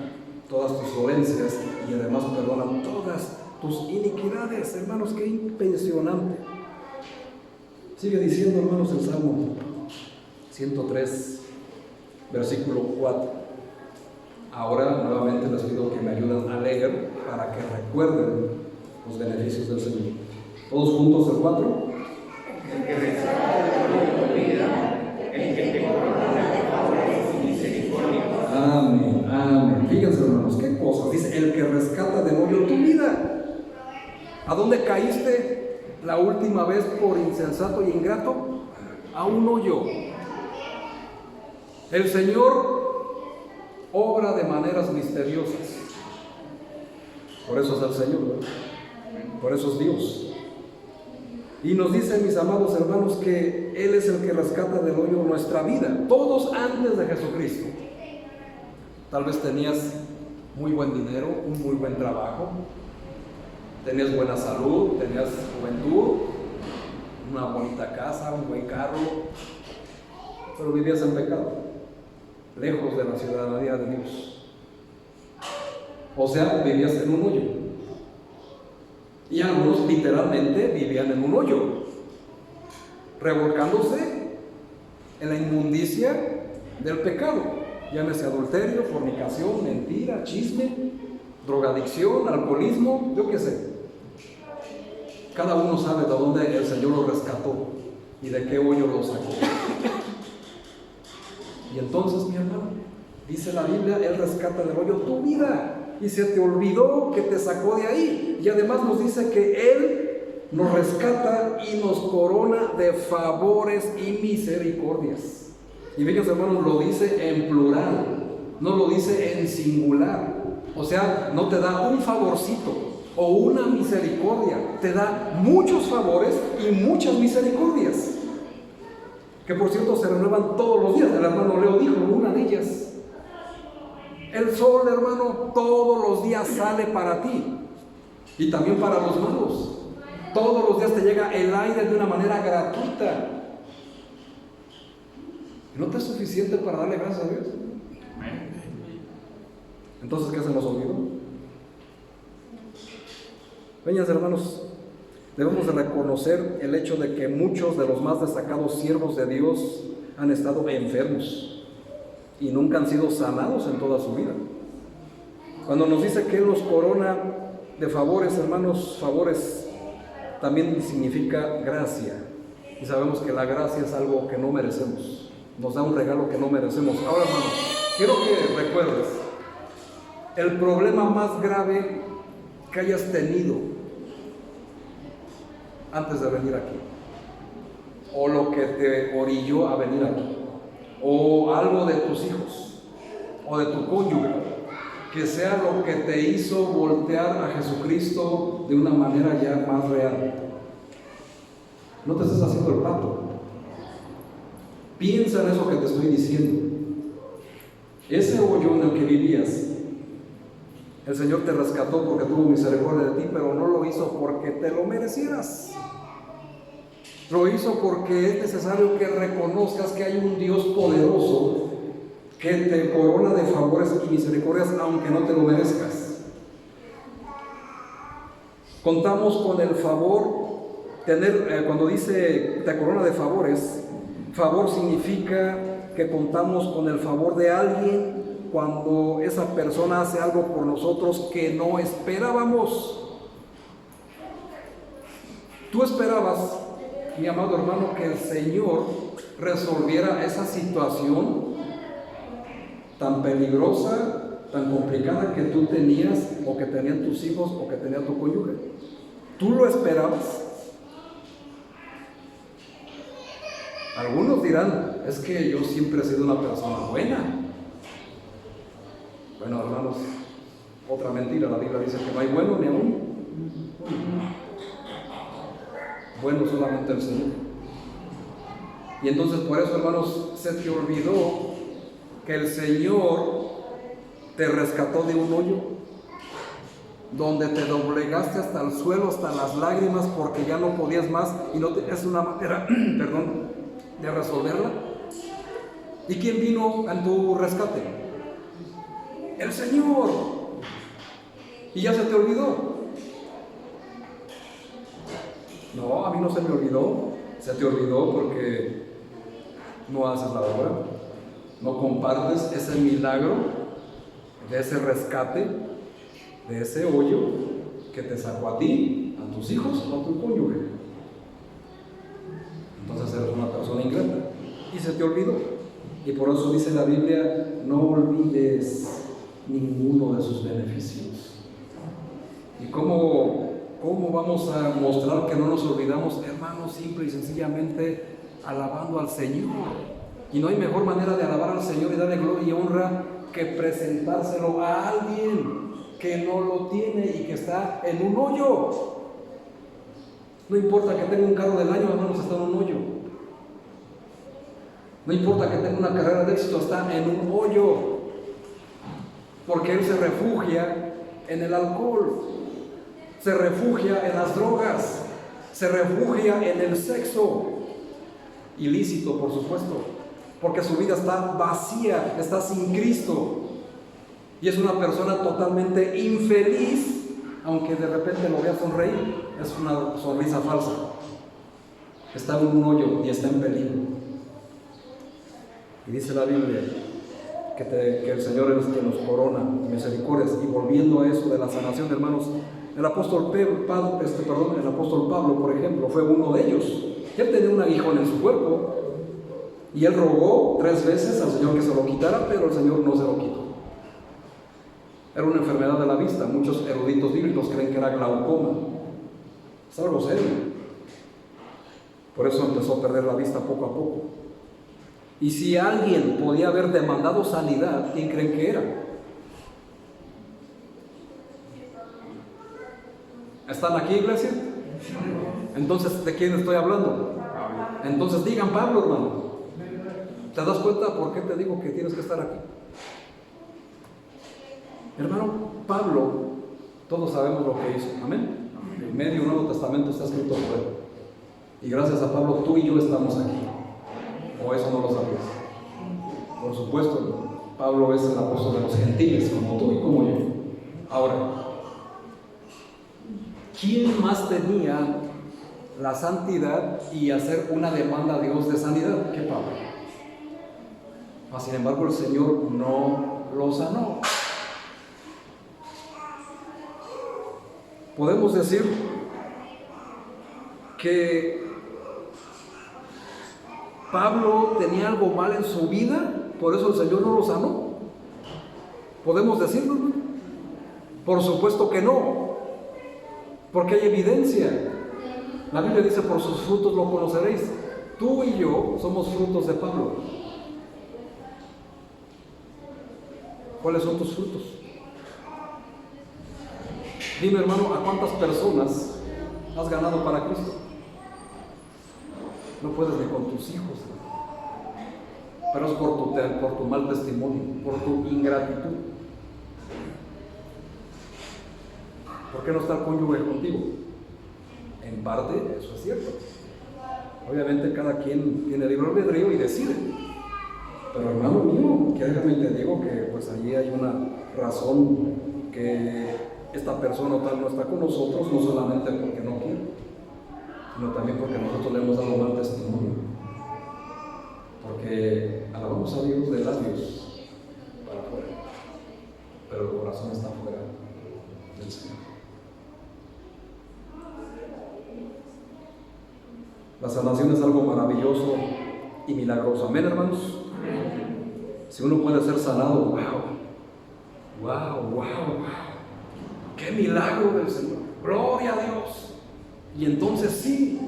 todas tus dolencias y además perdona todas tus iniquidades. Hermanos, qué impresionante. Sigue diciendo, hermanos, el Salmo 103, versículo 4. Ahora nuevamente les pido que me ayuden a leer para que recuerden los beneficios del Señor. Todos juntos el 4. El que rescata de tu vida, el que te corona de favores y misericordia. Amén, amén. Fíjense, hermanos, qué cosas. Dice, el que rescata del hoyo tu vida. ¿A dónde caíste la última vez por insensato y ingrato? A un hoyo. El Señor obra de maneras misteriosas. Por eso es el Señor, ¿verdad? Por eso es Dios. Y nos dice, mis amados hermanos, que Él es el que rescata del hoyo nuestra vida. Todos antes de Jesucristo. Tal vez tenías muy buen dinero, un muy buen trabajo, tenías buena salud, tenías juventud, una bonita casa, un buen carro, pero vivías en pecado, lejos de la ciudadanía de Dios. O sea, vivías en un hoyo. Y algunos literalmente vivían en un hoyo, revolcándose en la inmundicia del pecado. Llámese adulterio, fornicación, mentira, chisme, drogadicción, alcoholismo, yo qué sé. Cada uno sabe de dónde el Señor lo rescató y de qué hoyo lo sacó. Y entonces, mi hermano, dice la Biblia, Él rescata del hoyo tu vida. Y se te olvidó que te sacó de ahí. Y además nos dice que Él nos rescata y nos corona de favores y misericordias. Y bellos hermanos, lo dice en plural, no lo dice en singular. O sea, no te da un favorcito o una misericordia, te da muchos favores y muchas misericordias, que por cierto se renuevan todos los días. El hermano Leo dijo una de ellas: el sol, hermano, todos los días sale para ti y también para los malos. Todos los días te llega el aire de una manera gratuita. ¿No te es suficiente para darle gracias a Dios? Entonces, ¿qué se nos olvidó? Peñas, hermanos, debemos de reconocer el hecho de que muchos de los más destacados siervos de Dios han estado enfermos y nunca han sido sanados en toda su vida. Cuando nos dice que Él nos corona de favores, hermanos, favores también significa gracia. Y sabemos que la gracia es algo que no merecemos. Nos da un regalo que no merecemos. Ahora, hermanos, quiero que recuerdes el problema más grave que hayas tenido antes de venir aquí, o lo que te orilló a venir aquí, o algo de tus hijos o de tu cónyuge, que sea lo que te hizo voltear a Jesucristo de una manera ya más real. No te estés haciendo el pato. Piensa en eso que te estoy diciendo. Ese hoyo en el que vivías, el Señor te rescató porque tuvo misericordia de ti, pero no lo hizo porque te lo merecieras. Lo hizo porque es necesario que reconozcas que hay un Dios poderoso que te corona de favores y misericordias aunque no te lo merezcas. Contamos con el favor, cuando dice te corona de favores, favor significa que contamos con el favor de alguien cuando esa persona hace algo por nosotros que no esperábamos. Tú esperabas, mi amado hermano, que el Señor resolviera esa situación tan peligrosa, tan complicada que tú tenías, o que tenían tus hijos, o que tenía tu cónyuge. ¿Tú lo esperabas? Algunos dirán, es que yo siempre he sido una persona buena. Bueno, hermanos, otra mentira. La Biblia dice que no hay bueno ni aún. Bueno solamente el Señor. Y entonces por eso, hermanos, se te olvidó que el Señor te rescató de un hoyo donde te doblegaste hasta el suelo, hasta las lágrimas, porque ya no podías más y no tenías una manera, perdón, de resolverla. ¿Y quién vino en tu rescate? El Señor. Y ya se te olvidó. No, a mí no se me olvidó. Se te olvidó porque no haces la obra, no compartes ese milagro de ese rescate, de ese hoyo que te sacó a ti, a tus hijos, a tu cónyuge. Entonces eres una persona ingrata y se te olvidó. Y por eso dice la Biblia, no olvides ninguno de sus beneficios. ¿Y cómo vamos a mostrar que no nos olvidamos, hermanos? Simple y sencillamente alabando al Señor. Y no hay mejor manera de alabar al Señor y darle gloria y honra que presentárselo a alguien que no lo tiene y que está en un hoyo. No importa que tenga un carro del año, hermanos, está en un hoyo. No importa que tenga una carrera de éxito, está en un hoyo. Porque él se refugia en el alcohol, se refugia en las drogas, se refugia en el sexo ilícito, por supuesto, porque su vida está vacía, está sin Cristo, y es una persona totalmente infeliz, aunque de repente lo vea sonreír, es una sonrisa falsa. Está en un hoyo y está en peligro. Y dice la Biblia que el Señor es quien nos corona misericordias. Y volviendo a eso de la sanación, hermanos, el apóstol Pablo, por ejemplo, fue uno de ellos. Él tenía un aguijón en su cuerpo y él rogó 3 veces al Señor que se lo quitara, pero el Señor no se lo quitó. Era una enfermedad de la vista. Muchos eruditos bíblicos creen que era glaucoma. Es algo serio. Por eso empezó a perder la vista poco a poco. Y si alguien podía haber demandado sanidad, ¿quién creen que era? ¿Están aquí, iglesia? Entonces, ¿de quién estoy hablando? Entonces digan Pablo, hermano. ¿Te das cuenta por qué te digo que tienes que estar aquí? Hermano, Pablo, todos sabemos lo que hizo. Amén. El medio Nuevo Testamento está escrito por él. Y gracias a Pablo, tú y yo estamos aquí. ¿O eso no lo sabías? Por supuesto, Pablo es el apóstol de los gentiles, como tú y como yo. Ahora, ¿quién más tenía la santidad y hacer una demanda a Dios de sanidad que Pablo? Sin embargo, el Señor no lo sanó. Podemos decir que Pablo tenía algo mal en su vida, por eso el Señor no lo sanó. ¿Podemos decirlo, ¿no? Por supuesto que no, porque hay evidencia. La Biblia dice, por sus frutos lo conoceréis. Tú y yo somos frutos de Pablo. ¿Cuáles son tus frutos? Dime, hermano, ¿a cuántas personas has ganado para Cristo? No puedes ni con tus hijos, pero es por tu mal testimonio, por tu ingratitud. ¿Por qué no está el cónyuge contigo? En parte, eso es cierto. Obviamente cada quien tiene libre albedrío y decide. Pero hermano mío, que déjame te digo que pues allí hay una razón que esta persona tal no está con nosotros, no solamente porque no quiere, sino también porque nosotros le hemos dado mal testimonio. Porque alabamos a Dios de labios para afuera, pero el corazón está fuera del Señor. La sanación es algo maravilloso y milagroso. Amén, hermanos. Si uno puede ser sanado, wow, qué milagro del Señor, gloria a Dios. Y entonces sí,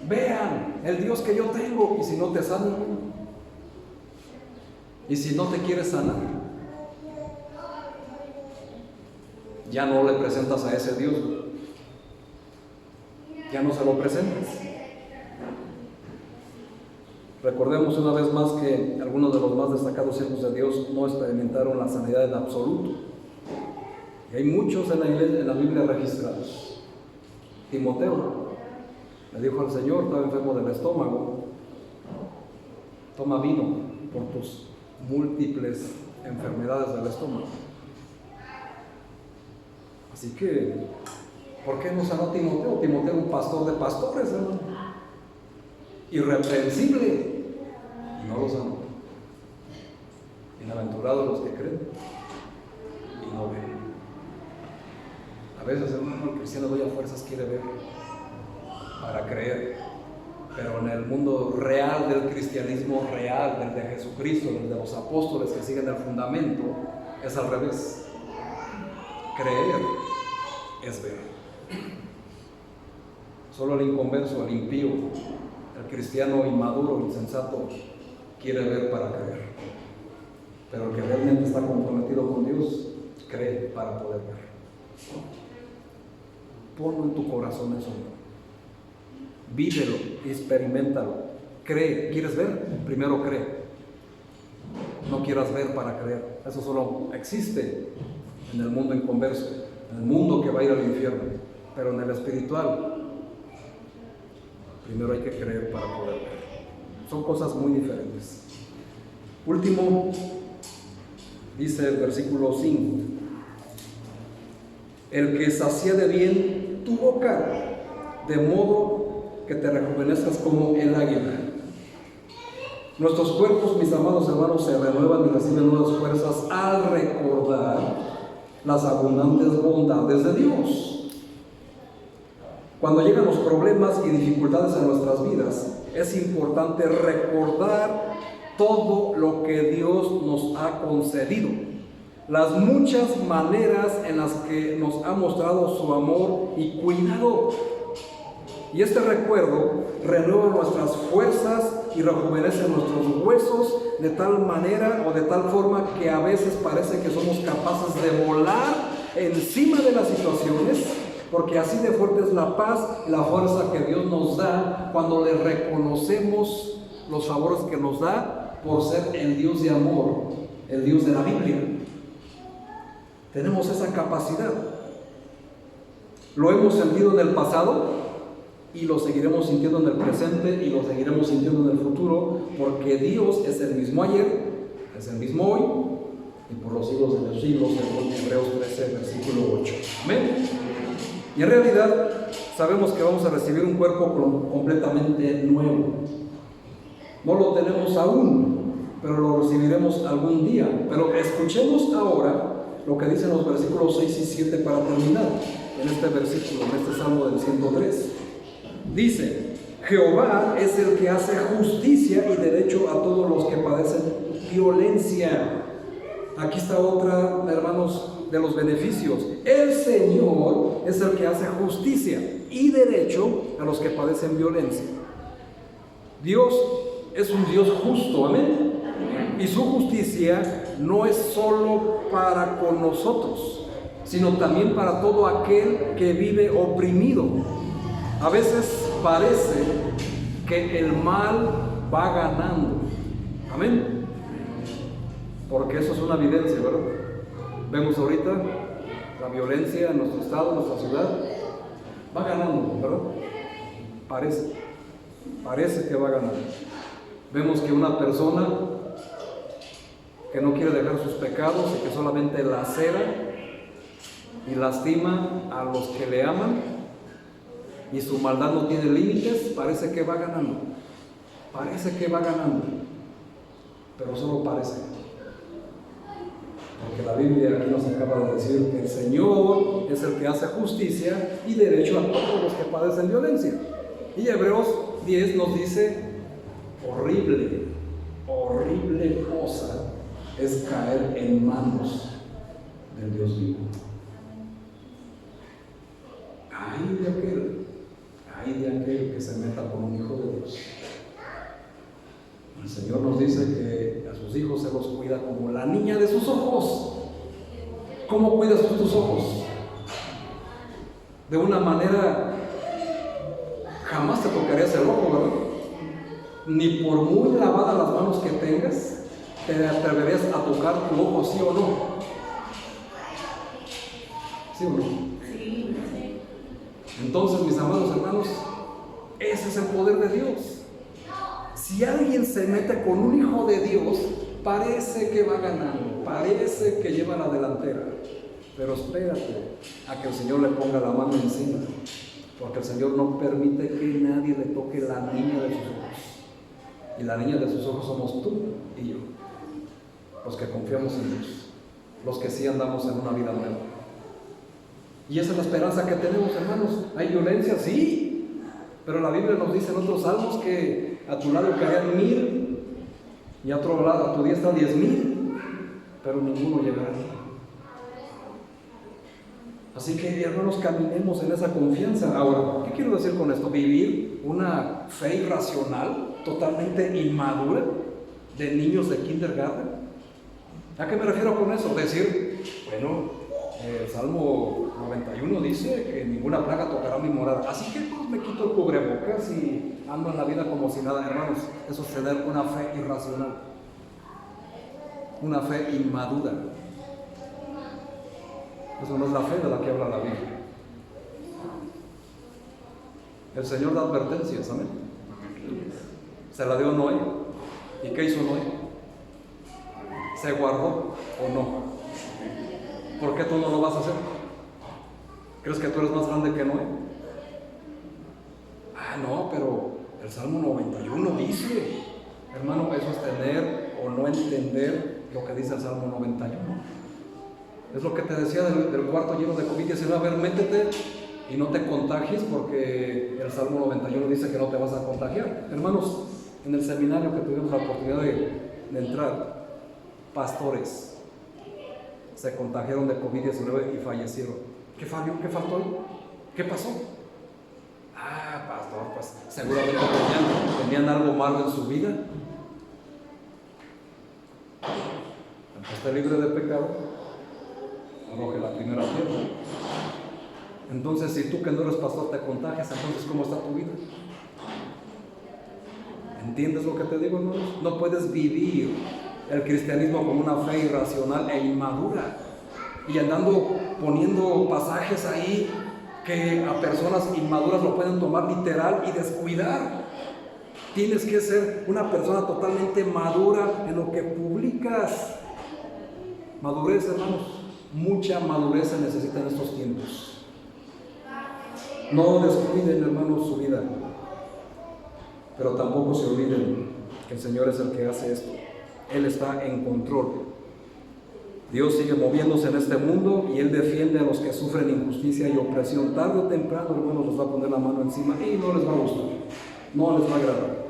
vean el Dios que yo tengo. Y si no te sana, y si no te quiere sanar, ya no le presentas a ese Dios, ya no se lo presentas. Recordemos una vez más que algunos de los más destacados siervos de Dios no experimentaron la sanidad en absoluto. Y hay muchos en la Biblia registrados. Timoteo le dijo al Señor, estaba enfermo del estómago: toma vino por tus múltiples enfermedades del estómago. Así que, ¿por qué no sanó Timoteo? Timoteo era un pastor de pastores, hermano, irreprensible, y no lo sanó. Bienaventurados los que creen y no ven. A veces, hermano, el cristiano doy a fuerzas quiere ver para creer, pero en el mundo real del cristianismo real, del de Jesucristo, del de los apóstoles que siguen el fundamento, es al revés. Creer es ver. Solo el inconverso, el impío, el cristiano inmaduro, insensato, quiere ver para creer. Pero el que realmente está comprometido con Dios, cree para poder ver. Ponlo en tu corazón eso. Vívelo, experiméntalo. Cree. ¿Quieres ver? Primero cree. No quieras ver para creer. Eso solo existe en el mundo inconverso, en el mundo que va a ir al infierno. Pero en el espiritual, primero hay que creer para poder ver. Son cosas muy diferentes. Último, dice el versículo 5: el que sacia de bien tu boca, de modo que te rejuvenezcas como el águila. Nuestros cuerpos, mis amados hermanos, se renuevan y reciben nuevas fuerzas al recordar las abundantes bondades de Dios. Cuando llegan los problemas y dificultades en nuestras vidas, es importante recordar todo lo que Dios nos ha concedido, las muchas maneras en las que nos ha mostrado su amor y cuidado. Y este recuerdo renueva nuestras fuerzas y rejuvenece nuestros huesos de tal manera o de tal forma que a veces parece que somos capaces de volar encima de las situaciones, porque así de fuerte es la paz y la fuerza que Dios nos da cuando le reconocemos los favores que nos da por ser el Dios de amor, el Dios de la Biblia. Tenemos esa capacidad. Lo hemos sentido en el pasado y lo seguiremos sintiendo en el presente y lo seguiremos sintiendo en el futuro, porque Dios es el mismo ayer, es el mismo hoy y por los siglos de los siglos, según Hebreos 13, versículo 8. Amén. Y en realidad sabemos que vamos a recibir un cuerpo completamente nuevo. No lo tenemos aún, pero lo recibiremos algún día. Pero escuchemos ahora lo que dicen los versículos 6 y 7 para terminar en este versículo, en este Salmo del 103. Dice: Jehová es el que hace justicia y derecho a todos los que padecen violencia. Aquí está otra, hermanos, de los beneficios. El Señor es el que hace justicia y derecho a los que padecen violencia. Dios es un Dios justo, amén. Y su justicia no es solo para con nosotros, sino también para todo aquel que vive oprimido. A veces parece que el mal va ganando, amén, porque eso es una evidencia, ¿verdad? Vemos ahorita la violencia en nuestro estado, en nuestra ciudad, va ganando, ¿verdad? Parece que va ganando. Vemos que una persona que no quiere dejar sus pecados y que solamente lacera y lastima a los que le aman, y su maldad no tiene límites, parece que va ganando. Parece que va ganando, pero solo parece. Porque la Biblia aquí nos acaba de decir que el Señor es el que hace justicia y derecho a todos los que padecen violencia. Y Hebreos 10 nos dice, horrible cosa es caer en manos del Dios vivo. Ay de aquel que se meta con un hijo de Dios. El Señor nos dice que a sus hijos se los cuida como la niña de sus ojos. ¿Cómo cuidas tú tus ojos? De una manera, jamás te tocarías el ojo, ¿verdad? Ni por muy lavadas las manos que tengas, te atreverías a tocar tu ojo, ¿sí o no? ¿Sí o no? Sí. Entonces, mis amados hermanos, ese es el poder de Dios. Si alguien se mete con un hijo de Dios, parece que va ganando, parece que lleva la delantera. Pero espérate a que el Señor le ponga la mano encima, porque el Señor no permite que nadie le toque la niña de sus ojos. Y la niña de sus ojos somos tú y yo, los que confiamos en Dios, los que sí andamos en una vida nueva. Y esa es la esperanza que tenemos, hermanos. ¿Hay violencia? Sí, pero la Biblia nos dice en otros salmos que a tu lado caerán 1000 y a otro lado, a tu diestra 10,000, pero ninguno llegará a ti. Así que, hermanos, caminemos en esa confianza. Ahora, ¿qué quiero decir con esto? Vivir una fe irracional, totalmente inmadura, de niños de kindergarten. ¿A qué me refiero con eso? Decir, bueno, el Salmo 91 dice que ninguna plaga tocará mi morada, así que pues me quito el cubrebocas y ando en la vida como si nada. Hermanos, eso es tener una fe irracional, una fe inmadura. Eso no es la fe de la que habla la Biblia. El Señor da advertencias, amén. Se la dio a Noé. ¿Y qué hizo Noé? ¿Se guardó o no? ¿Por qué tú no lo vas a hacer? ¿Crees que tú eres más grande que Noé? Ah, no, pero el Salmo 91 dice, hermano, eso es tener o no entender lo que dice el Salmo 91. Es lo que te decía del cuarto lleno de COVID-19. A ver, métete y no te contagies, porque el Salmo 91 dice que no te vas a contagiar. Hermanos, en el seminario que tuvimos la oportunidad de entrar, pastores se contagiaron de COVID-19 y fallecieron. ¿Qué falló? ¿Qué faltó ahí? ¿Qué pasó? Ah, pastor, pues seguramente tenían algo malo en su vida. Aunque esté libre de pecado, arroje la primera piedra. Entonces, si tú que no eres pastor te contagias, entonces ¿cómo está tu vida? ¿Entiendes lo que te digo, hermanos? No puedes vivir el cristianismo con una fe irracional e inmadura y andando poniendo pasajes ahí que a personas inmaduras lo pueden tomar literal y descuidar. Tienes que ser una persona totalmente madura en lo que publicas. Madurez, hermanos, mucha madurez se necesita en estos tiempos. No descuiden, hermanos, su vida, pero tampoco se olviden que el Señor es el que hace esto. Él está en control. Dios sigue moviéndose en este mundo y Él defiende a los que sufren injusticia y opresión. Tarde o temprano, hermanos, les va a poner la mano encima y no les va a gustar, no les va a agradar.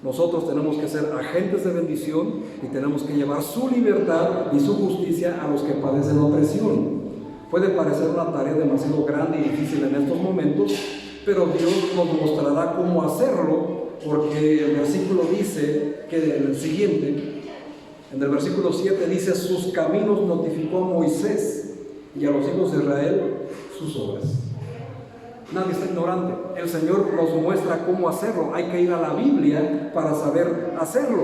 Nosotros tenemos que ser agentes de bendición y tenemos que llevar su libertad y su justicia a los que padecen opresión. Puede parecer una tarea demasiado grande y difícil en estos momentos, pero Dios nos mostrará cómo hacerlo, porque el versículo dice que en el siguiente, en el versículo 7 dice: sus caminos notificó a Moisés y a los hijos de Israel sus obras. Nadie está ignorante. El Señor nos muestra cómo hacerlo. Hay que ir a la Biblia para saber hacerlo,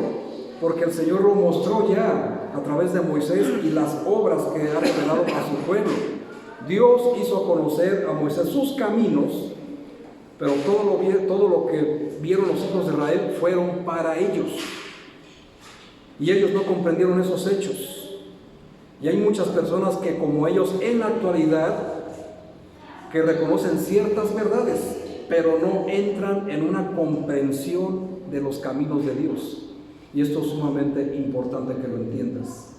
porque el Señor lo mostró ya a través de Moisés y las obras que ha revelado a su pueblo. Dios hizo conocer a Moisés sus caminos, pero todo lo que vieron los hijos de Israel fueron para ellos. Y ellos no comprendieron esos hechos. Y hay muchas personas que, como ellos en la actualidad, que reconocen ciertas verdades, pero no entran en una comprensión de los caminos de Dios. Y esto es sumamente importante que lo entiendas,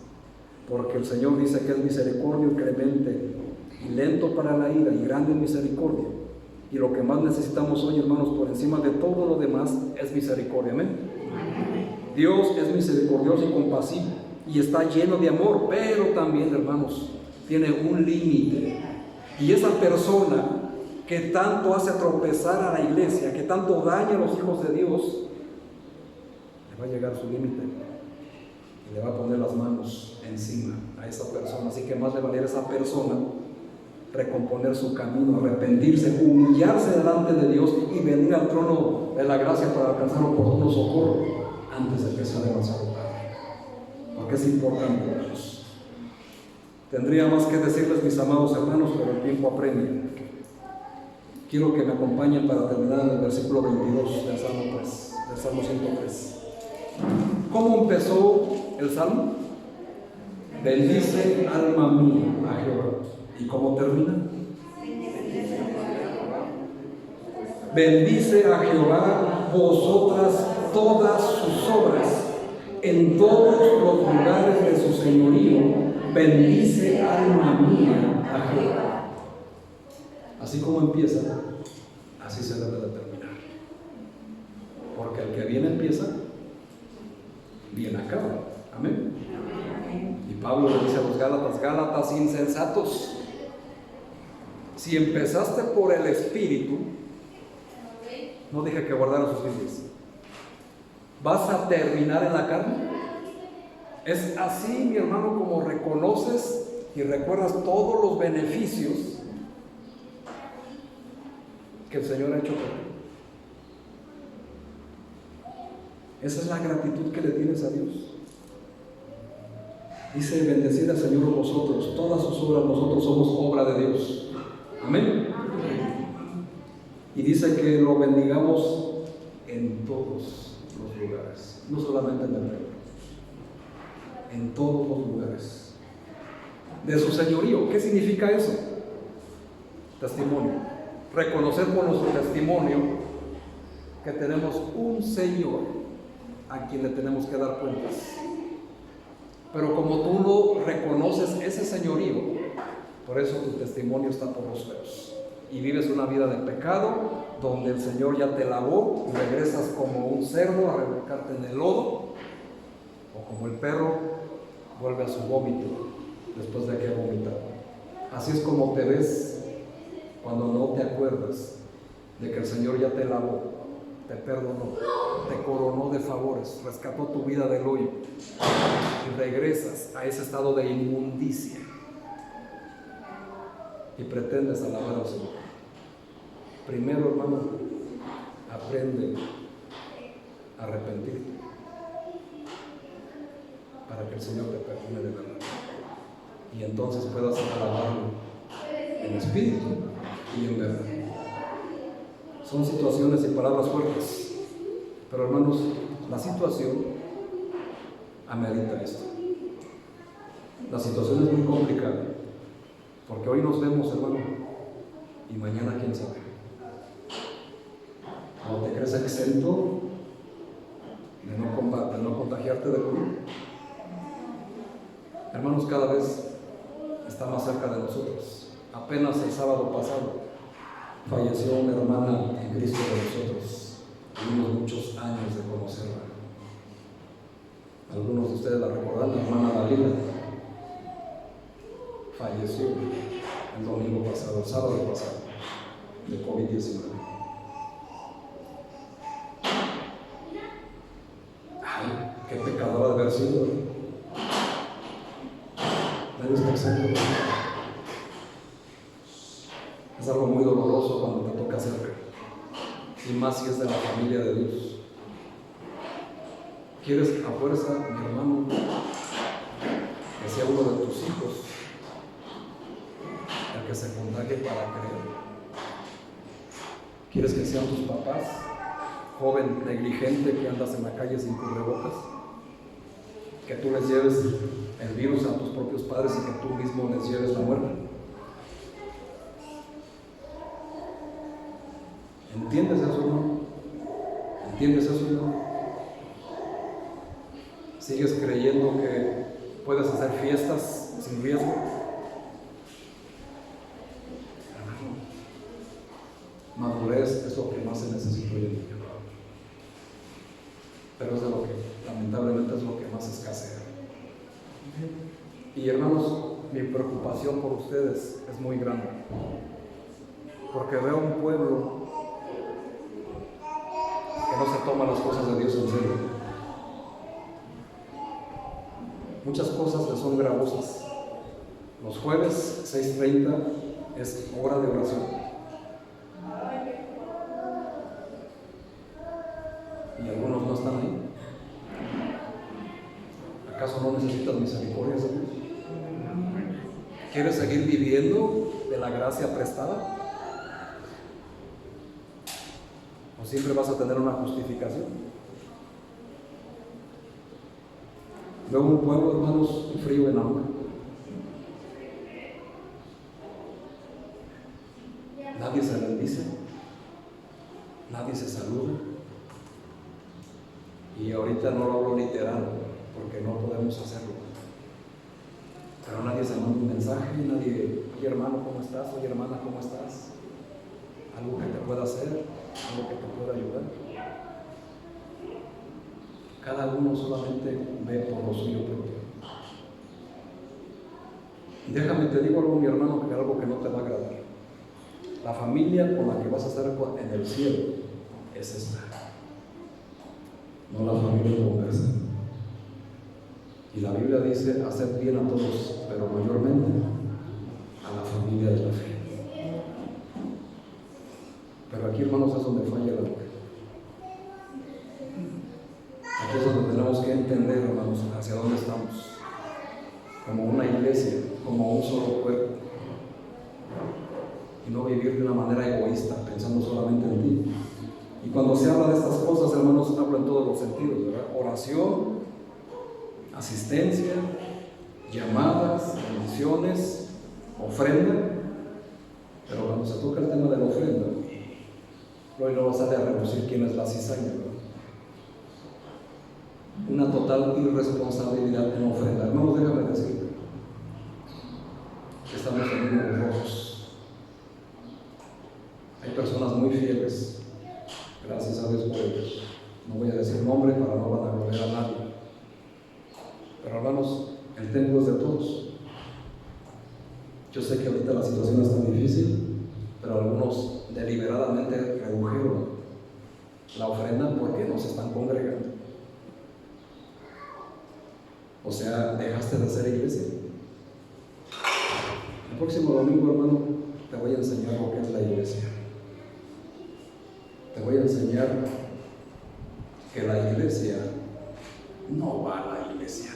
porque el Señor dice que es misericordio y clemente, y lento para la ira, y grande en misericordia. Y lo que más necesitamos hoy, hermanos, por encima de todo lo demás, es misericordia. Amén. Dios es misericordioso y compasivo y está lleno de amor, pero también, hermanos, tiene un límite. Y esa persona que tanto hace tropezar a la iglesia, que tanto daña a los hijos de Dios, le va a llegar a su límite y le va a poner las manos encima a esa persona. Así que más le valiera a esa persona recomponer su camino, arrepentirse, humillarse delante de Dios y venir al trono de la gracia para alcanzar oportuno socorro antes de que sea demasiado tarde. Porque es importante, hermanos. Tendría más que decirles, mis amados hermanos, pero el tiempo apremia. Quiero que me acompañen para terminar en el versículo 22 del Salmo 103. ¿Cómo empezó el Salmo? Bendice, alma mía, a Jehová. ¿Y cómo termina? Bendice a Jehová vosotras todas sus obras, en todos los lugares de su señorío. Bendice, alma mía, a Jehová. Así como empieza, así se debe de terminar. Porque el que bien empieza, bien acaba. Amén. Y Pablo le dice a los Gálatas insensatos, si empezaste por el Espíritu, no dije que guardaran sus Biblias, ¿vas a terminar en la carne? Es así, mi hermano, como reconoces y recuerdas todos los beneficios que el Señor ha hecho por ti. Esa es la gratitud que le tienes a Dios. Dice, bendecid al Señor vosotros, todas sus obras, nosotros somos obra de Dios. Amén. Y dice que lo bendigamos en todos los lugares, no solamente en el templo, en todos los lugares de su señorío. ¿Qué significa eso? Testimonio. Reconocer por nuestro testimonio que tenemos un Señor a quien le tenemos que dar cuentas. Pero como tú no reconoces ese señorío, por eso tu testimonio está por los suelos. Y vives una vida de pecado, donde el Señor ya te lavó y regresas como un cerdo a revolcarte en el lodo, o como el perro vuelve a su vómito después de que ha vomitado. Así es como te ves cuando no te acuerdas de que el Señor ya te lavó, te perdonó, te coronó de favores, rescató tu vida del hoyo y regresas a ese estado de inmundicia y pretendes alabar al Señor. Primero, hermano, aprende a arrepentirte para que el Señor te perdone de verdad y entonces puedas alabarlo en espíritu y en verdad. Son situaciones y palabras fuertes, pero hermanos, la situación amerita esto. La situación es muy complicada, porque hoy nos vemos, hermano, y mañana quién sabe. ¿No te crees exento de no contagiarte de COVID? Hermanos, cada vez está más cerca de nosotros. Apenas el sábado pasado falleció una hermana en Cristo de nosotros. Tuvimos muchos años de conocerla. Algunos de ustedes la recordan, la hermana Dalila. Falleció el domingo pasado, el sábado pasado, de COVID-19. Ay, qué pecadora de haber sido. Nadie está exento. Es algo muy doloroso cuando te toca cerca, y más si es de la familia de Dios. ¿Quieres a fuerza, mi hermano, que sea uno de tus hijos el que se contagie para creer? ¿Quieres que sean tus papás, joven negligente que andas en la calle sin cubrebocas? Que tú les lleves el virus a tus propios padres y que tú mismo les lleves la muerte. ¿Entiendes eso, hermano? ¿Entiendes eso, hermano? ¿Sigues creyendo que puedes hacer fiestas sin riesgo? Hermano, hoy en día. Pero es de lo que, lamentablemente, es lo que más escasea. Y hermanos, mi preocupación por ustedes es muy grande, porque veo un pueblo que no se toma las cosas de Dios en serio. Muchas cosas le son gravosas. Los jueves 6:30 es hora de oración. Y algunos no están ahí. ¿Acaso no necesitas misericordia de Dios? ¿Quieres seguir viviendo de la gracia prestada? ¿O siempre vas a tener una justificación? Luego un pueblo, hermanos, frío en hambre. Nadie se bendice, nadie se saluda. Y ahorita no lo hablo literal, porque no podemos hacerlo. Pero nadie se manda un mensaje, nadie, oye hermano, ¿cómo estás? Oye hermana, ¿cómo estás? Algo que te pueda hacer, algo que te pueda ayudar. Cada uno solamente ve por lo suyo propio. Y déjame, te digo algo, mi hermano, que algo que no te va a agradar. La familia con la que vas a estar en el cielo es esta. No la familia conversa. Y la Biblia dice, haced bien a todos, pero mayormente a la familia de la fe. Pero aquí, hermanos, es donde falla la fe. Aquí es donde tenemos que entender, hermanos, hacia dónde estamos. Como una iglesia, como un solo cuerpo. Y no vivir de una manera egoísta, pensando solamente en ti. Y cuando se habla de estas cosas, hermanos, habla en todos los sentidos, ¿verdad? Oración, asistencia, llamadas, bendiciones, ofrenda. Pero cuando se toca el tema de la ofrenda, hoy no sale a relucir quién es la cizaña, ¿verdad? Una total irresponsabilidad en ofrenda. Hermanos, déjame decirte que estamos en números rojos. Hay personas muy fieles, gracias a Dios por ellos. No voy a decir nombre para no vanagloriar a nadie. Pero hermanos, el templo es de todos. Yo sé que ahorita la situación es tan difícil, pero algunos deliberadamente redujeron la ofrenda porque no se están congregando. O sea, dejaste de ser iglesia. El próximo domingo, hermano, te voy a enseñar lo que es la iglesia. Te voy a enseñar que la iglesia no va a la iglesia.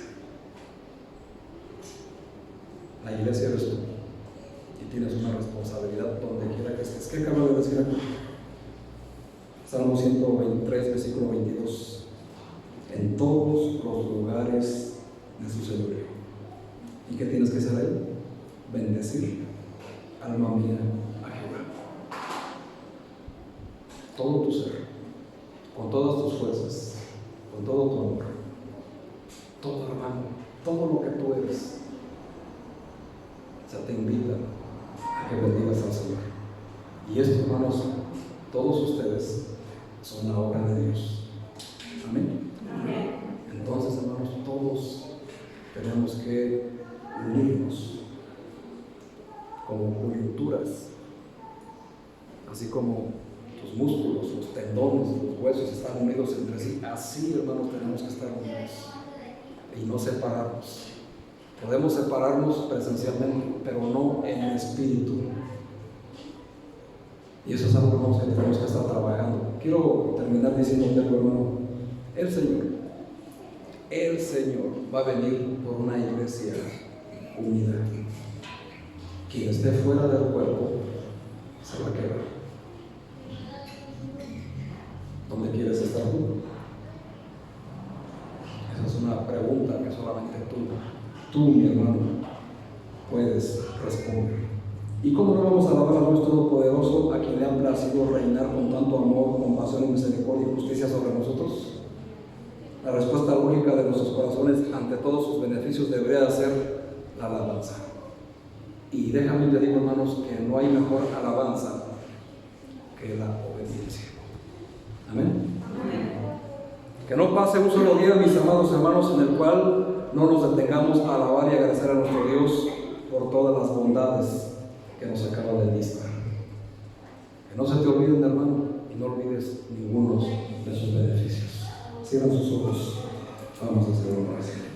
La iglesia eres tú y tienes una responsabilidad donde quiera que estés. ¿Qué acabo de decir aquí? Salmo 123, versículo 22. En todos los lugares de su señorío. ¿Y qué tienes que hacer ahí? Bendecir, alma mía, a Jehová. Todo tu ser, con todas tus fuerzas, con todo tu amor, todo, hermano, todo lo que tú eres, te invita a que bendigas al Señor. Y esto, hermanos, todos ustedes son la obra de Dios. Amén. Entonces, hermanos, todos tenemos que unirnos como coyunturas, así como tus músculos, los tendones, los huesos están unidos entre sí. Así, hermanos, tenemos que estar unidos y no separarnos. Podemos separarnos presencialmente, pero no en el espíritu. Y eso es algo, hermanos, que tenemos que estar trabajando. Quiero terminar diciéndote algo, hermano. El Señor va a venir por una iglesia unida. Quien esté fuera del cuerpo se va a quedar. ¿Dónde quieres estar tú? Esa es una pregunta que solamente tú, mi hermano, puedes responder. ¿Y cómo no vamos a alabar a Dios Todopoderoso, a quien le ha placido reinar con tanto amor, compasión y misericordia y justicia sobre nosotros? La respuesta lógica de nuestros corazones ante todos sus beneficios debería ser la alabanza. Y déjame te digo, hermanos, que no hay mejor alabanza que la obediencia. Que no pase un solo día, mis amados hermanos, en el cual no nos detengamos a alabar y agradecer a nuestro Dios por todas las bondades que nos acaba de listar. Que no se te olviden, hermano, y no olvides ninguno de sus beneficios. Cierran sus ojos. Vamos a hacer una oración.